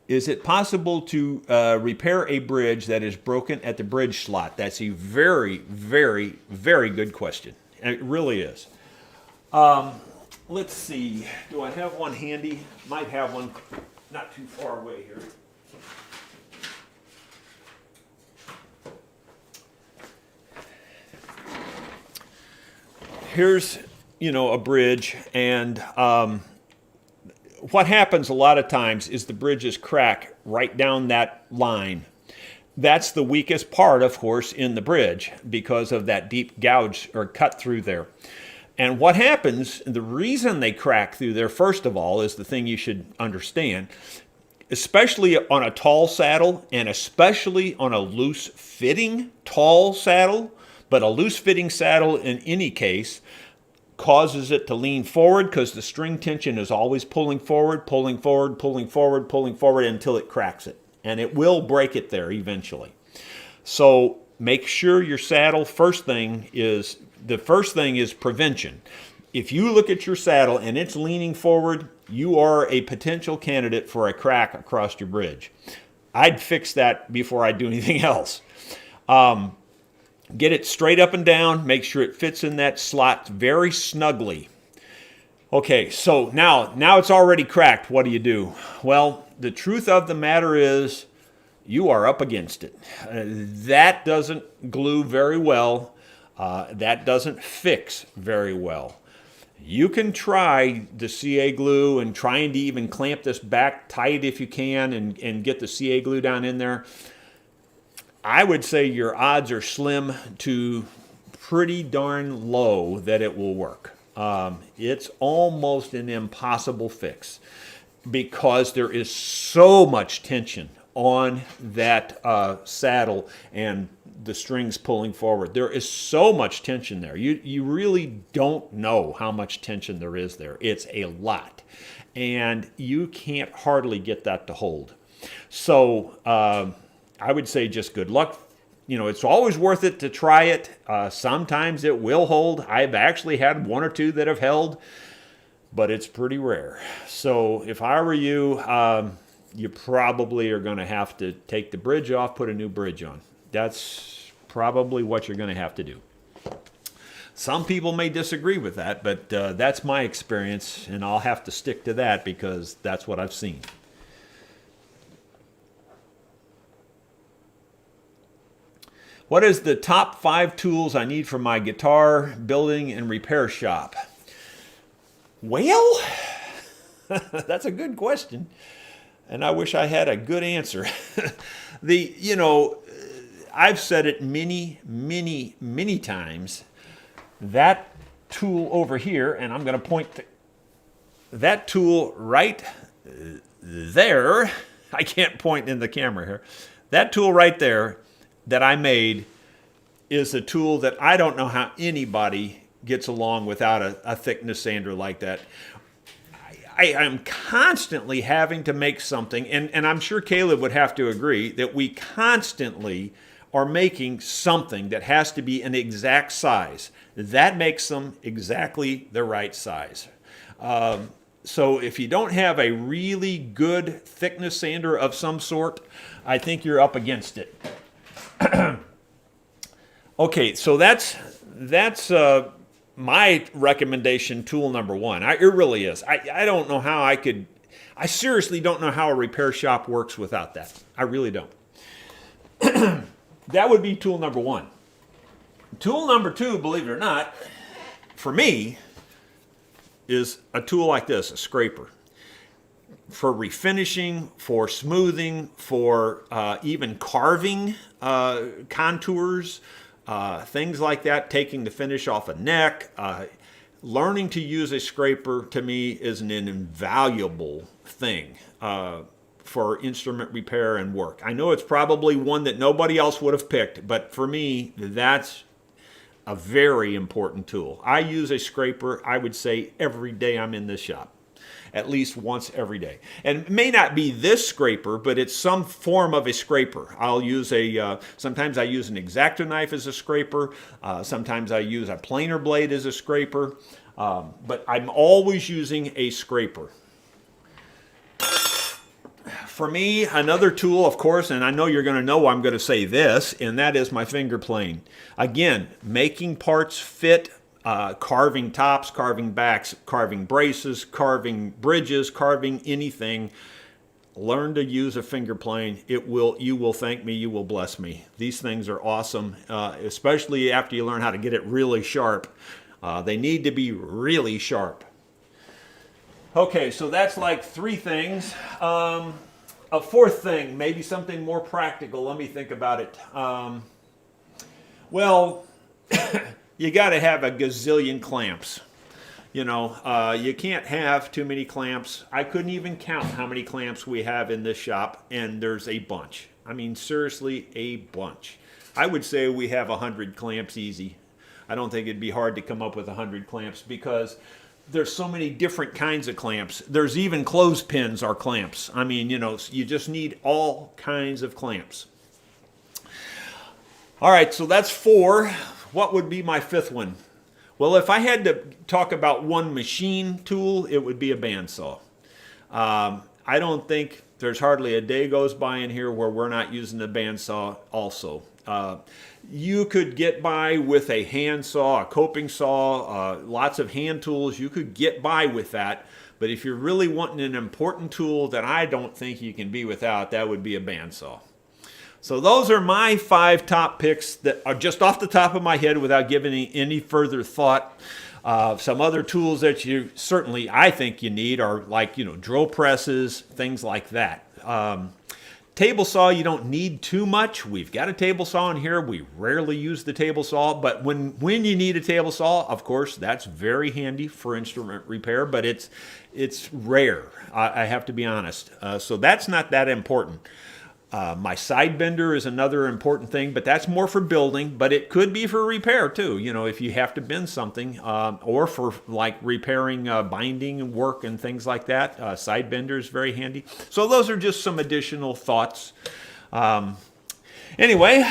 Is it possible to repair a bridge that is broken at the bridge slot? That's a very, very, very good question. It really is. Let's see. Do I have one handy? Might have one not too far away here. Here's, a bridge, and what happens a lot of times is the bridges crack right down that line. That's the weakest part, of course, in the bridge because of that deep gouge or cut through there. And what happens, the reason they crack through there, first of all, is the thing you should understand, especially on a tall saddle and especially on a loose-fitting tall saddle. But a loose-fitting saddle, in any case, causes it to lean forward because the string tension is always pulling forward, pulling forward, pulling forward, pulling forward until it cracks it. And it will break it there eventually. So make sure your saddle, first thing is prevention. If you look at your saddle and it's leaning forward, you are a potential candidate for a crack across your bridge. I'd fix that before I do anything else. Get it straight up and down. Make sure it fits in that slot very snugly. Okay, so now it's already cracked. What do you do? Well, the truth of the matter is you are up against it. That doesn't glue very well. That doesn't fix very well. You can try the CA glue and trying to even clamp this back tight if you can and get the CA glue down in there. I would say your odds are slim to pretty darn low that it will work. It's almost an impossible fix because there is so much tension on that saddle and the strings pulling forward. There is so much tension there. You really don't know how much tension there is there. It's a lot. And you can't hardly get that to hold. So I would say just good luck. You know, it's always worth it to try it. Sometimes it will hold. I've actually had one or two that have held, but it's pretty rare. So if I were you, you probably are going to have to take the bridge off, put a new bridge on. That's probably what you're going to have to do. Some people may disagree with that, but that's my experience, and I'll have to stick to that because that's what I've seen. What is the top 5 tools I need for my guitar building and repair shop? Well, that's a good question, and I wish I had a good answer. I've said it many, many, many times. That tool over here, and I'm going to point to that tool right there. I can't point in the camera here. That tool right there that I made is a tool that I don't know how anybody gets along without a thickness sander like that. I am constantly having to make something, and I'm sure Caleb would have to agree, that we constantly are making something that has to be an exact size. That makes them exactly the right size. So if you don't have a really good thickness sander of some sort, I think you're up against it. Okay, so that's my recommendation, tool number 1. It really is. I don't know how I seriously don't know how a repair shop works without that. I really don't. That would be tool number 1. Tool number 2, believe it or not, for me, is a tool like this, a scraper. For refinishing, for smoothing, for even carving contours, things like that, taking the finish off a neck. Learning to use a scraper, to me, is an invaluable thing for instrument repair and work. I know it's probably one that nobody else would have picked, but for me, that's a very important tool. I use a scraper, I would say, every day I'm in this shop. At least once every day. And it may not be this scraper, but it's some form of a scraper. I'll use sometimes I use an X-Acto knife as a scraper. Sometimes I use a planer blade as a scraper. But I'm always using a scraper. For me, another tool, of course, and I know you're going to know I'm going to say this, and that is my finger plane. Again, making parts fit, carving tops, carving backs, carving braces, carving bridges, carving anything. Learn to use a finger plane. You will thank me, you will bless me. These things are awesome, especially after you learn how to get it really sharp. They need to be really sharp. Okay, so that's like 3 things. A 4th thing, maybe something more practical. Let me think about it. Well, you got to have a gazillion clamps. You can't have too many clamps. I couldn't even count how many clamps we have in this shop, and there's a bunch. I mean, seriously, a bunch. I would say we have 100 clamps easy. I don't think it'd be hard to come up with 100 clamps because there's so many different kinds of clamps. There's even clothespins are clamps. I mean, you just need all kinds of clamps. All right, so that's 4. What would be my 5th one? Well, if I had to talk about one machine tool, it would be a bandsaw. I don't think there's hardly a day goes by in here where we're not using the bandsaw also. You could get by with a hand saw, a coping saw, lots of hand tools. You could get by with that. But if you're really wanting an important tool that I don't think you can be without, that would be a bandsaw. So those are my 5 top picks that are just off the top of my head without giving any further thought. Some other tools that you certainly, I think you need are like, drill presses, things like that. Table saw, you don't need too much. We've got a table saw in here. We rarely use the table saw, but when you need a table saw, of course, that's very handy for instrument repair, but it's rare. I have to be honest. So that's not that important. My side bender is another important thing, but that's more for building, but it could be for repair too. If you have to bend something, or for like repairing binding work and things like that. Side bender is very handy. So those are just some additional thoughts. Anyway,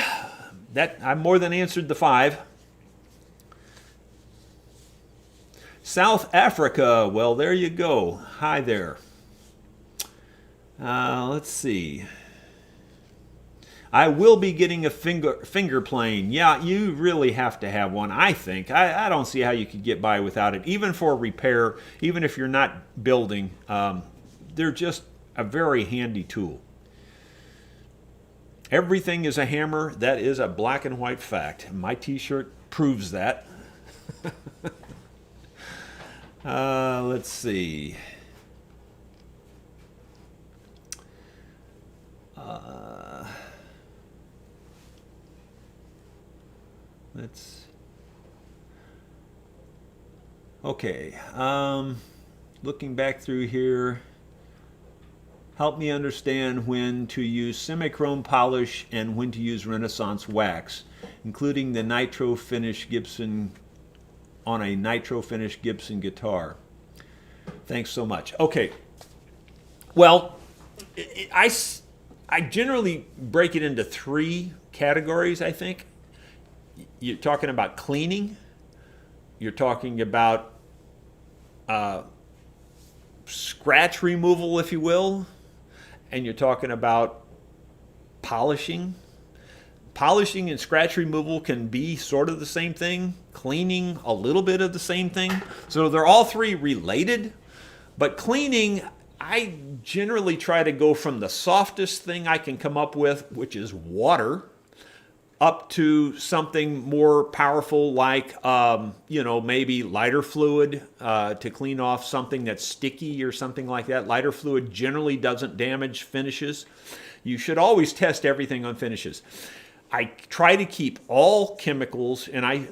I've more than answered the 5. South Africa, well, there you go. Hi there. Let's see. I will be getting a finger plane. Yeah, you really have to have one, I think. I don't see how you could get by without it. Even for repair, even if you're not building, they're just a very handy tool. Everything is a hammer. That is a black and white fact. My t-shirt proves that. Let's see. Okay. Looking back through here, help me understand when to use semi-chrome polish and when to use Renaissance wax, including the nitro finish Gibson on a nitro finish Gibson guitar. Thanks so much. Okay. Well, I generally break it into 3 categories, I think. You're talking about cleaning. You're talking about scratch removal, if you will. And you're talking about polishing. Polishing and scratch removal can be sort of the same thing. Cleaning, a little bit of the same thing. So they're all 3 related. But cleaning, I generally try to go from the softest thing I can come up with, which is water, up to something more powerful like, maybe lighter fluid to clean off something that's sticky or something like that. Lighter fluid generally doesn't damage finishes. You should always test everything on finishes. I try to keep all chemicals, and I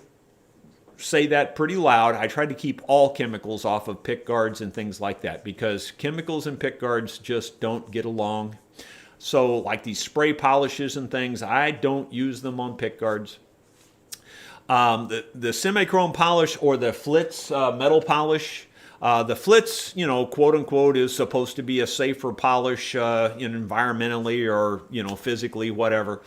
say that pretty loud, I try to keep all chemicals off of pick guards and things like that because chemicals and pick guards just don't get along. So like these spray polishes and things, I don't use them on pick guards. The semi-chrome polish or the Flitz metal polish, the Flitz, quote unquote, is supposed to be a safer polish environmentally or, physically, whatever.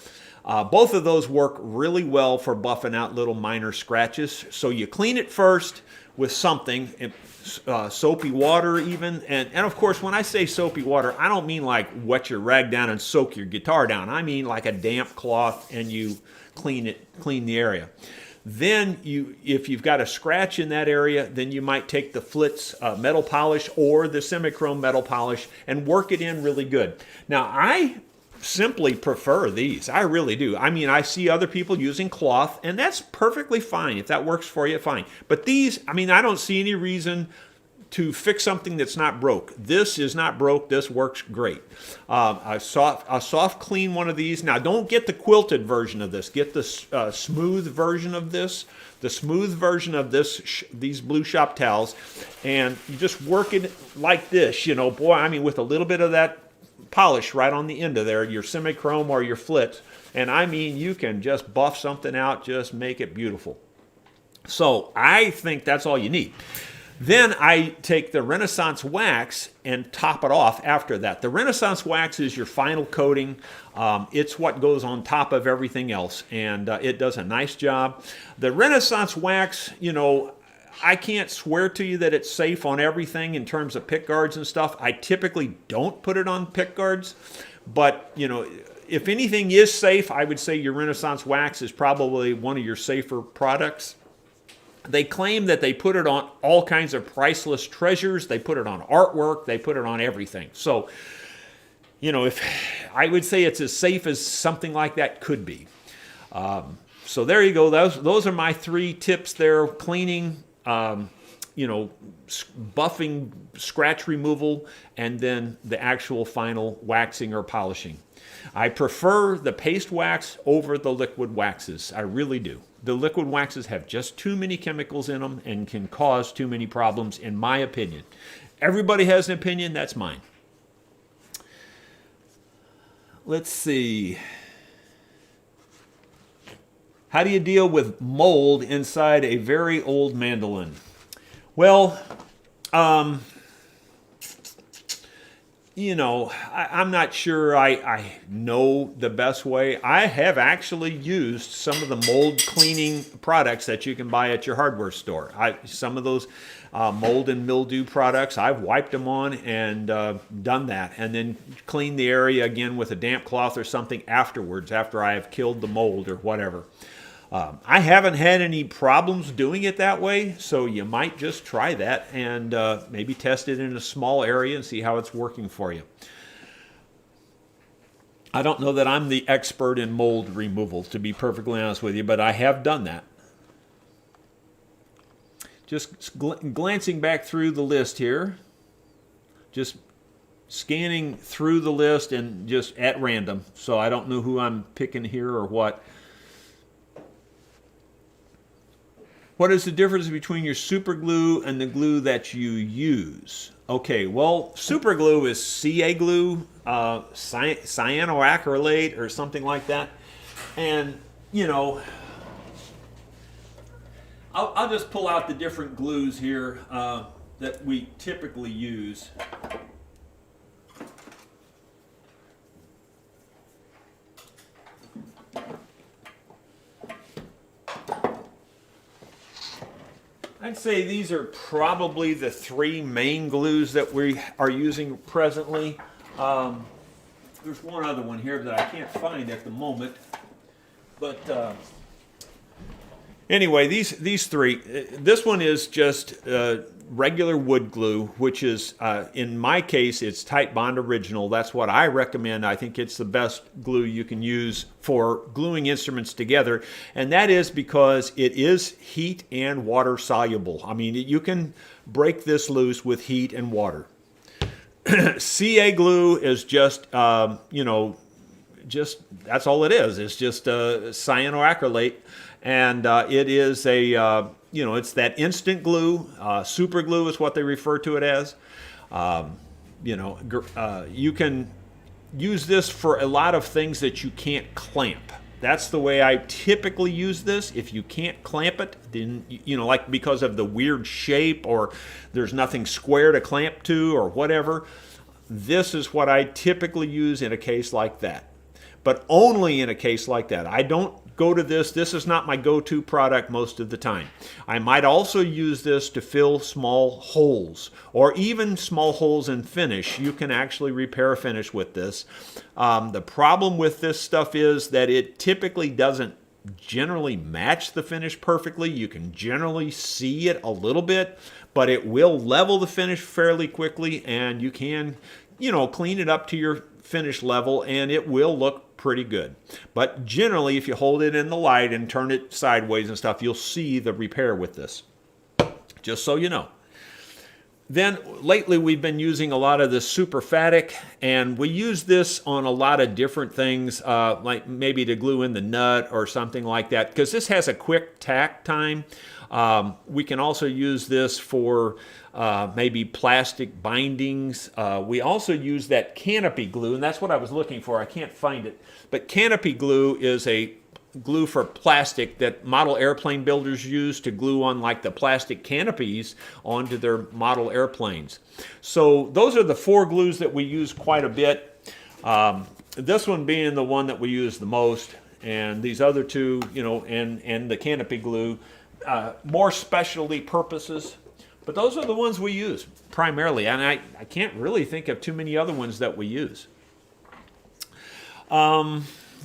Both of those work really well for buffing out little minor scratches. So you clean it first with something, soapy water even. And of course, when I say soapy water, I don't mean like wet your rag down and soak your guitar down. I mean like a damp cloth and you clean the area. Then if you've got a scratch in that area, then you might take the Flitz metal polish or the semi-chrome metal polish and work it in really good. Now, I simply prefer these. I really do. I mean, I see other people using cloth, and that's perfectly fine. If that works for you, fine. But these, I don't see any reason to fix something that's not broke. This is not broke. This works great. A soft clean one of these. Now, don't get the quilted version of this. Get the smooth version of this. The smooth version of these Blue Shop towels, and you just work it like this. With a little bit of that polish right on the end of there, your semi-chrome or your Flitz, and you can just buff something out, just make it beautiful. So I think that's all you need. Then I take the Renaissance wax and top it off after that. The Renaissance wax is your final coating. It's what goes on top of everything else, and it does a nice job. The Renaissance wax, I can't swear to you that it's safe on everything in terms of pick guards and stuff. I typically don't put it on pick guards, but if anything is safe, I would say your Renaissance wax is probably one of your safer products. They claim that they put it on all kinds of priceless treasures. They put it on artwork. They put it on everything. So, if I would say it's as safe as something like that could be. So there you go. Those are my 3 tips there: cleaning, buffing, scratch removal, and then the actual final waxing or polishing. I prefer the paste wax over the liquid waxes. I really do. The liquid waxes have just too many chemicals in them and can cause too many problems, in my opinion. Everybody has an opinion. That's mine. Let's see. How do you deal with mold inside a very old mandolin? Well, I'm not sure I know the best way. I have actually used some of the mold cleaning products that you can buy at your hardware store. Some of those mold and mildew products, I've wiped them on and done that, and then cleaned the area again with a damp cloth or something afterwards, after I have killed the mold or whatever. I haven't had any problems doing it that way, so you might just try that and maybe test it in a small area and see how it's working for you. I don't know that I'm the expert in mold removal, to be perfectly honest with you, but I have done that. Just glancing back through the list here, just scanning through the list and just at random, so I don't know who I'm picking here or what. What is the difference between your super glue and the glue that you use? Okay, well, super glue is CA glue, cyanoacrylate or something like that. And, I'll just pull out the different glues here that we typically use. I'd say these are probably the three main glues that we are using presently. There's one other one here that I can't find at the moment. But anyway, these three. This one is just regular wood glue, which is, in my case, it's Type Bond Original. That's what I recommend. I think it's the best glue you can use for gluing instruments together. And that is because it is heat and water soluble. I mean, you can break this loose with heat and water. CA glue is just, that's all it is. It's just cyanoacrylate. And it is it's that instant glue. Super glue is what they refer to it as. You can use this for a lot of things that you can't clamp. That's the way I typically use this. If you can't clamp it, then, like because of the weird shape or there's nothing square to clamp to or whatever, this is what I typically use in a case like that. But only in a case like that. I don't go to this. This is not my go-to product most of the time. I might also use this to fill small holes or even small holes in finish. You can actually repair a finish with this. The problem with this stuff is that it typically doesn't generally match the finish perfectly. You can generally see it a little bit, but it will level the finish fairly quickly, and you can, clean it up to your finish level, and it will look pretty good. But generally, if you hold it in the light and turn it sideways and stuff, you'll see the repair with this. Just so you know. Then lately we've been using a lot of this superphatic, and we use this on a lot of different things, like maybe to glue in the nut or something like that, because this has a quick tack time. We can also use this for maybe plastic bindings. We also use that canopy glue, and that's what I was looking for. I can't find it. But canopy glue is a glue for plastic that model airplane builders use to glue on like the plastic canopies onto their model airplanes. So those are the four glues that we use quite a bit. This one being the one that we use the most, and these other two, and the canopy glue, more specialty purposes. But those are the ones we use primarily, and I can't really think of too many other ones that we use.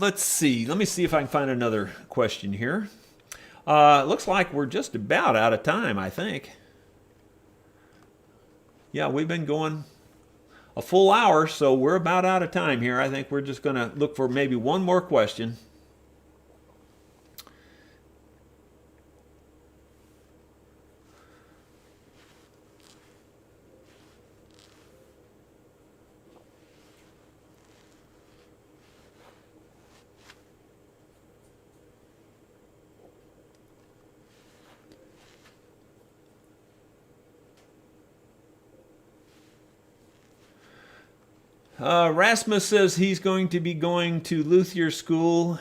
Let's see. Let me see if I can find another question here. Looks like we're just about out of time, I think. Yeah, we've been going a full hour, so we're about out of time here. I think we're just going to look for maybe one more question. Rasmus says he's going to be going to luthier school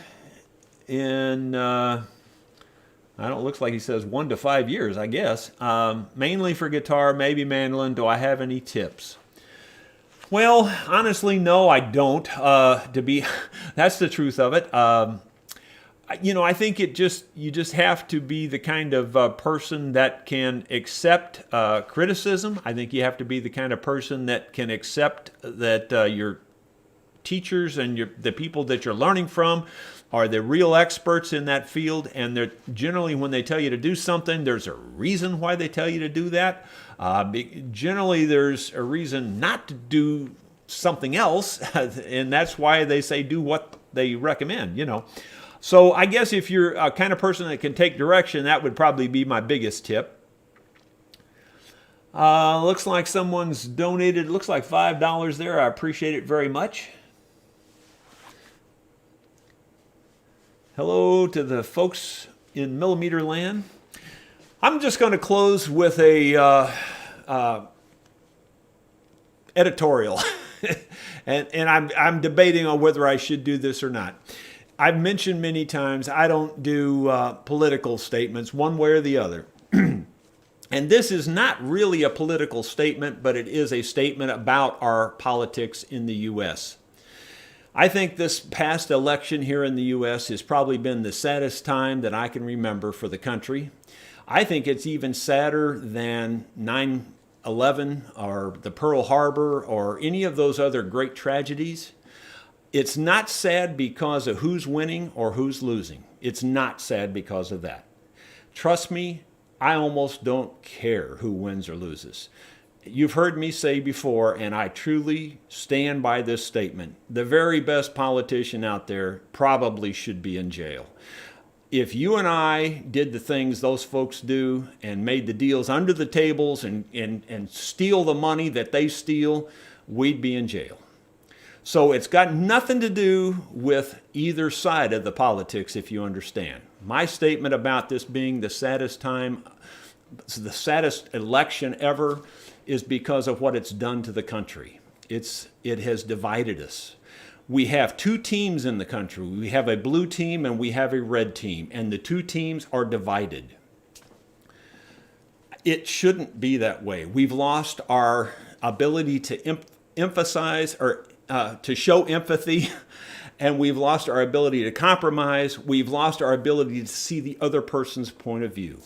in, looks like he says 1 to 5 years, I guess. Mainly for guitar, maybe mandolin. Do I have any tips? Well, honestly, no, I don't. That's the truth of it. I think you just have to be the kind of person that can accept criticism. I think you have to be the kind of person that can accept that your teachers and the people that you're learning from are the real experts in that field, and they're generally, when they tell you to do something, there's a reason why they tell you to do that. Generally, there's a reason not to do something else, and that's why they say do what they recommend, So I guess if you're a kind of person that can take direction, that would probably be my biggest tip. Looks like someone's donated, looks like $5 there. I appreciate it very much. Hello to the folks in Millimeter Land. I'm just going to close with a editorial, and I'm debating on whether I should do this or not. I've mentioned many times I don't do political statements one way or the other. And this is not really a political statement, but it is a statement about our politics in the U.S. I think this past election here in the U.S. has probably been the saddest time that I can remember for the country. I think it's even sadder than 9/11 or the Pearl Harbor or any of those other great tragedies. It's not sad because of who's winning or who's losing. It's not sad because of that. Trust me, I almost don't care who wins or loses. You've heard me say before, and I truly stand by this statement, the very best politician out there probably should be in jail. If you and I did the things those folks do and made the deals under the tables and steal the money that they steal, we'd be in jail. So it's got nothing to do with either side of the politics, if you understand. My statement about this being the saddest time, the saddest election ever, is because of what it's done to the country. It has divided us. We have two teams in the country. We have a blue team and we have a red team, and the two teams are divided. It shouldn't be that way. We've lost our ability to emphasize or to show empathy, and we've lost our ability to compromise. We've lost our ability to see the other person's point of view.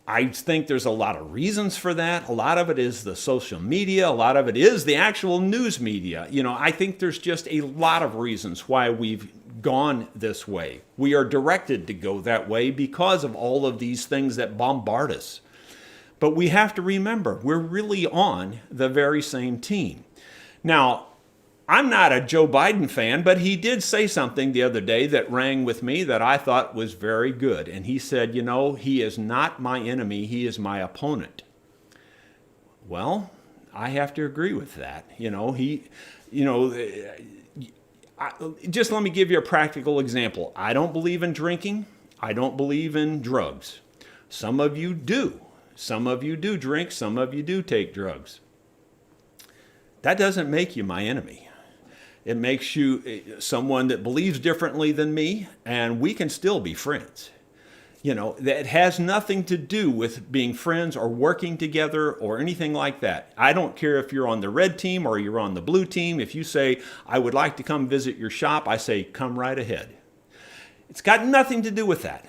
I think there's a lot of reasons for that. A lot of it is the social media. A lot of it is the actual news media. I think there's just a lot of reasons why we've gone this way. We are directed to go that way because of all of these things that bombard us. But we have to remember, we're really on the very same team. Now, I'm not a Joe Biden fan, but he did say something the other day that rang with me that I thought was very good. And he said, he is not my enemy, he is my opponent. Well, I have to agree with that. Just let me give you a practical example. I don't believe in drinking. I don't believe in drugs. Some of you do. Some of you do drink. Some of you do take drugs. That doesn't make you my enemy. It makes you someone that believes differently than me, and we can still be friends. That has nothing to do with being friends or working together or anything like that. I don't care if you're on the red team or you're on the blue team. If you say, I would like to come visit your shop, I say, come right ahead. It's got nothing to do with that.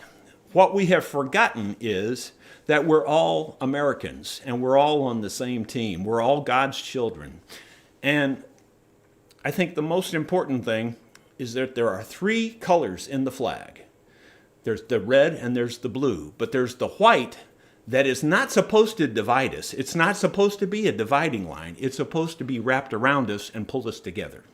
What we have forgotten is that we're all Americans and we're all on the same team. We're all God's children. And I think the most important thing is that there are three colors in the flag. There's the red and there's the blue, but there's the white that is not supposed to divide us. It's not supposed to be a dividing line. It's supposed to be wrapped around us and pull us together.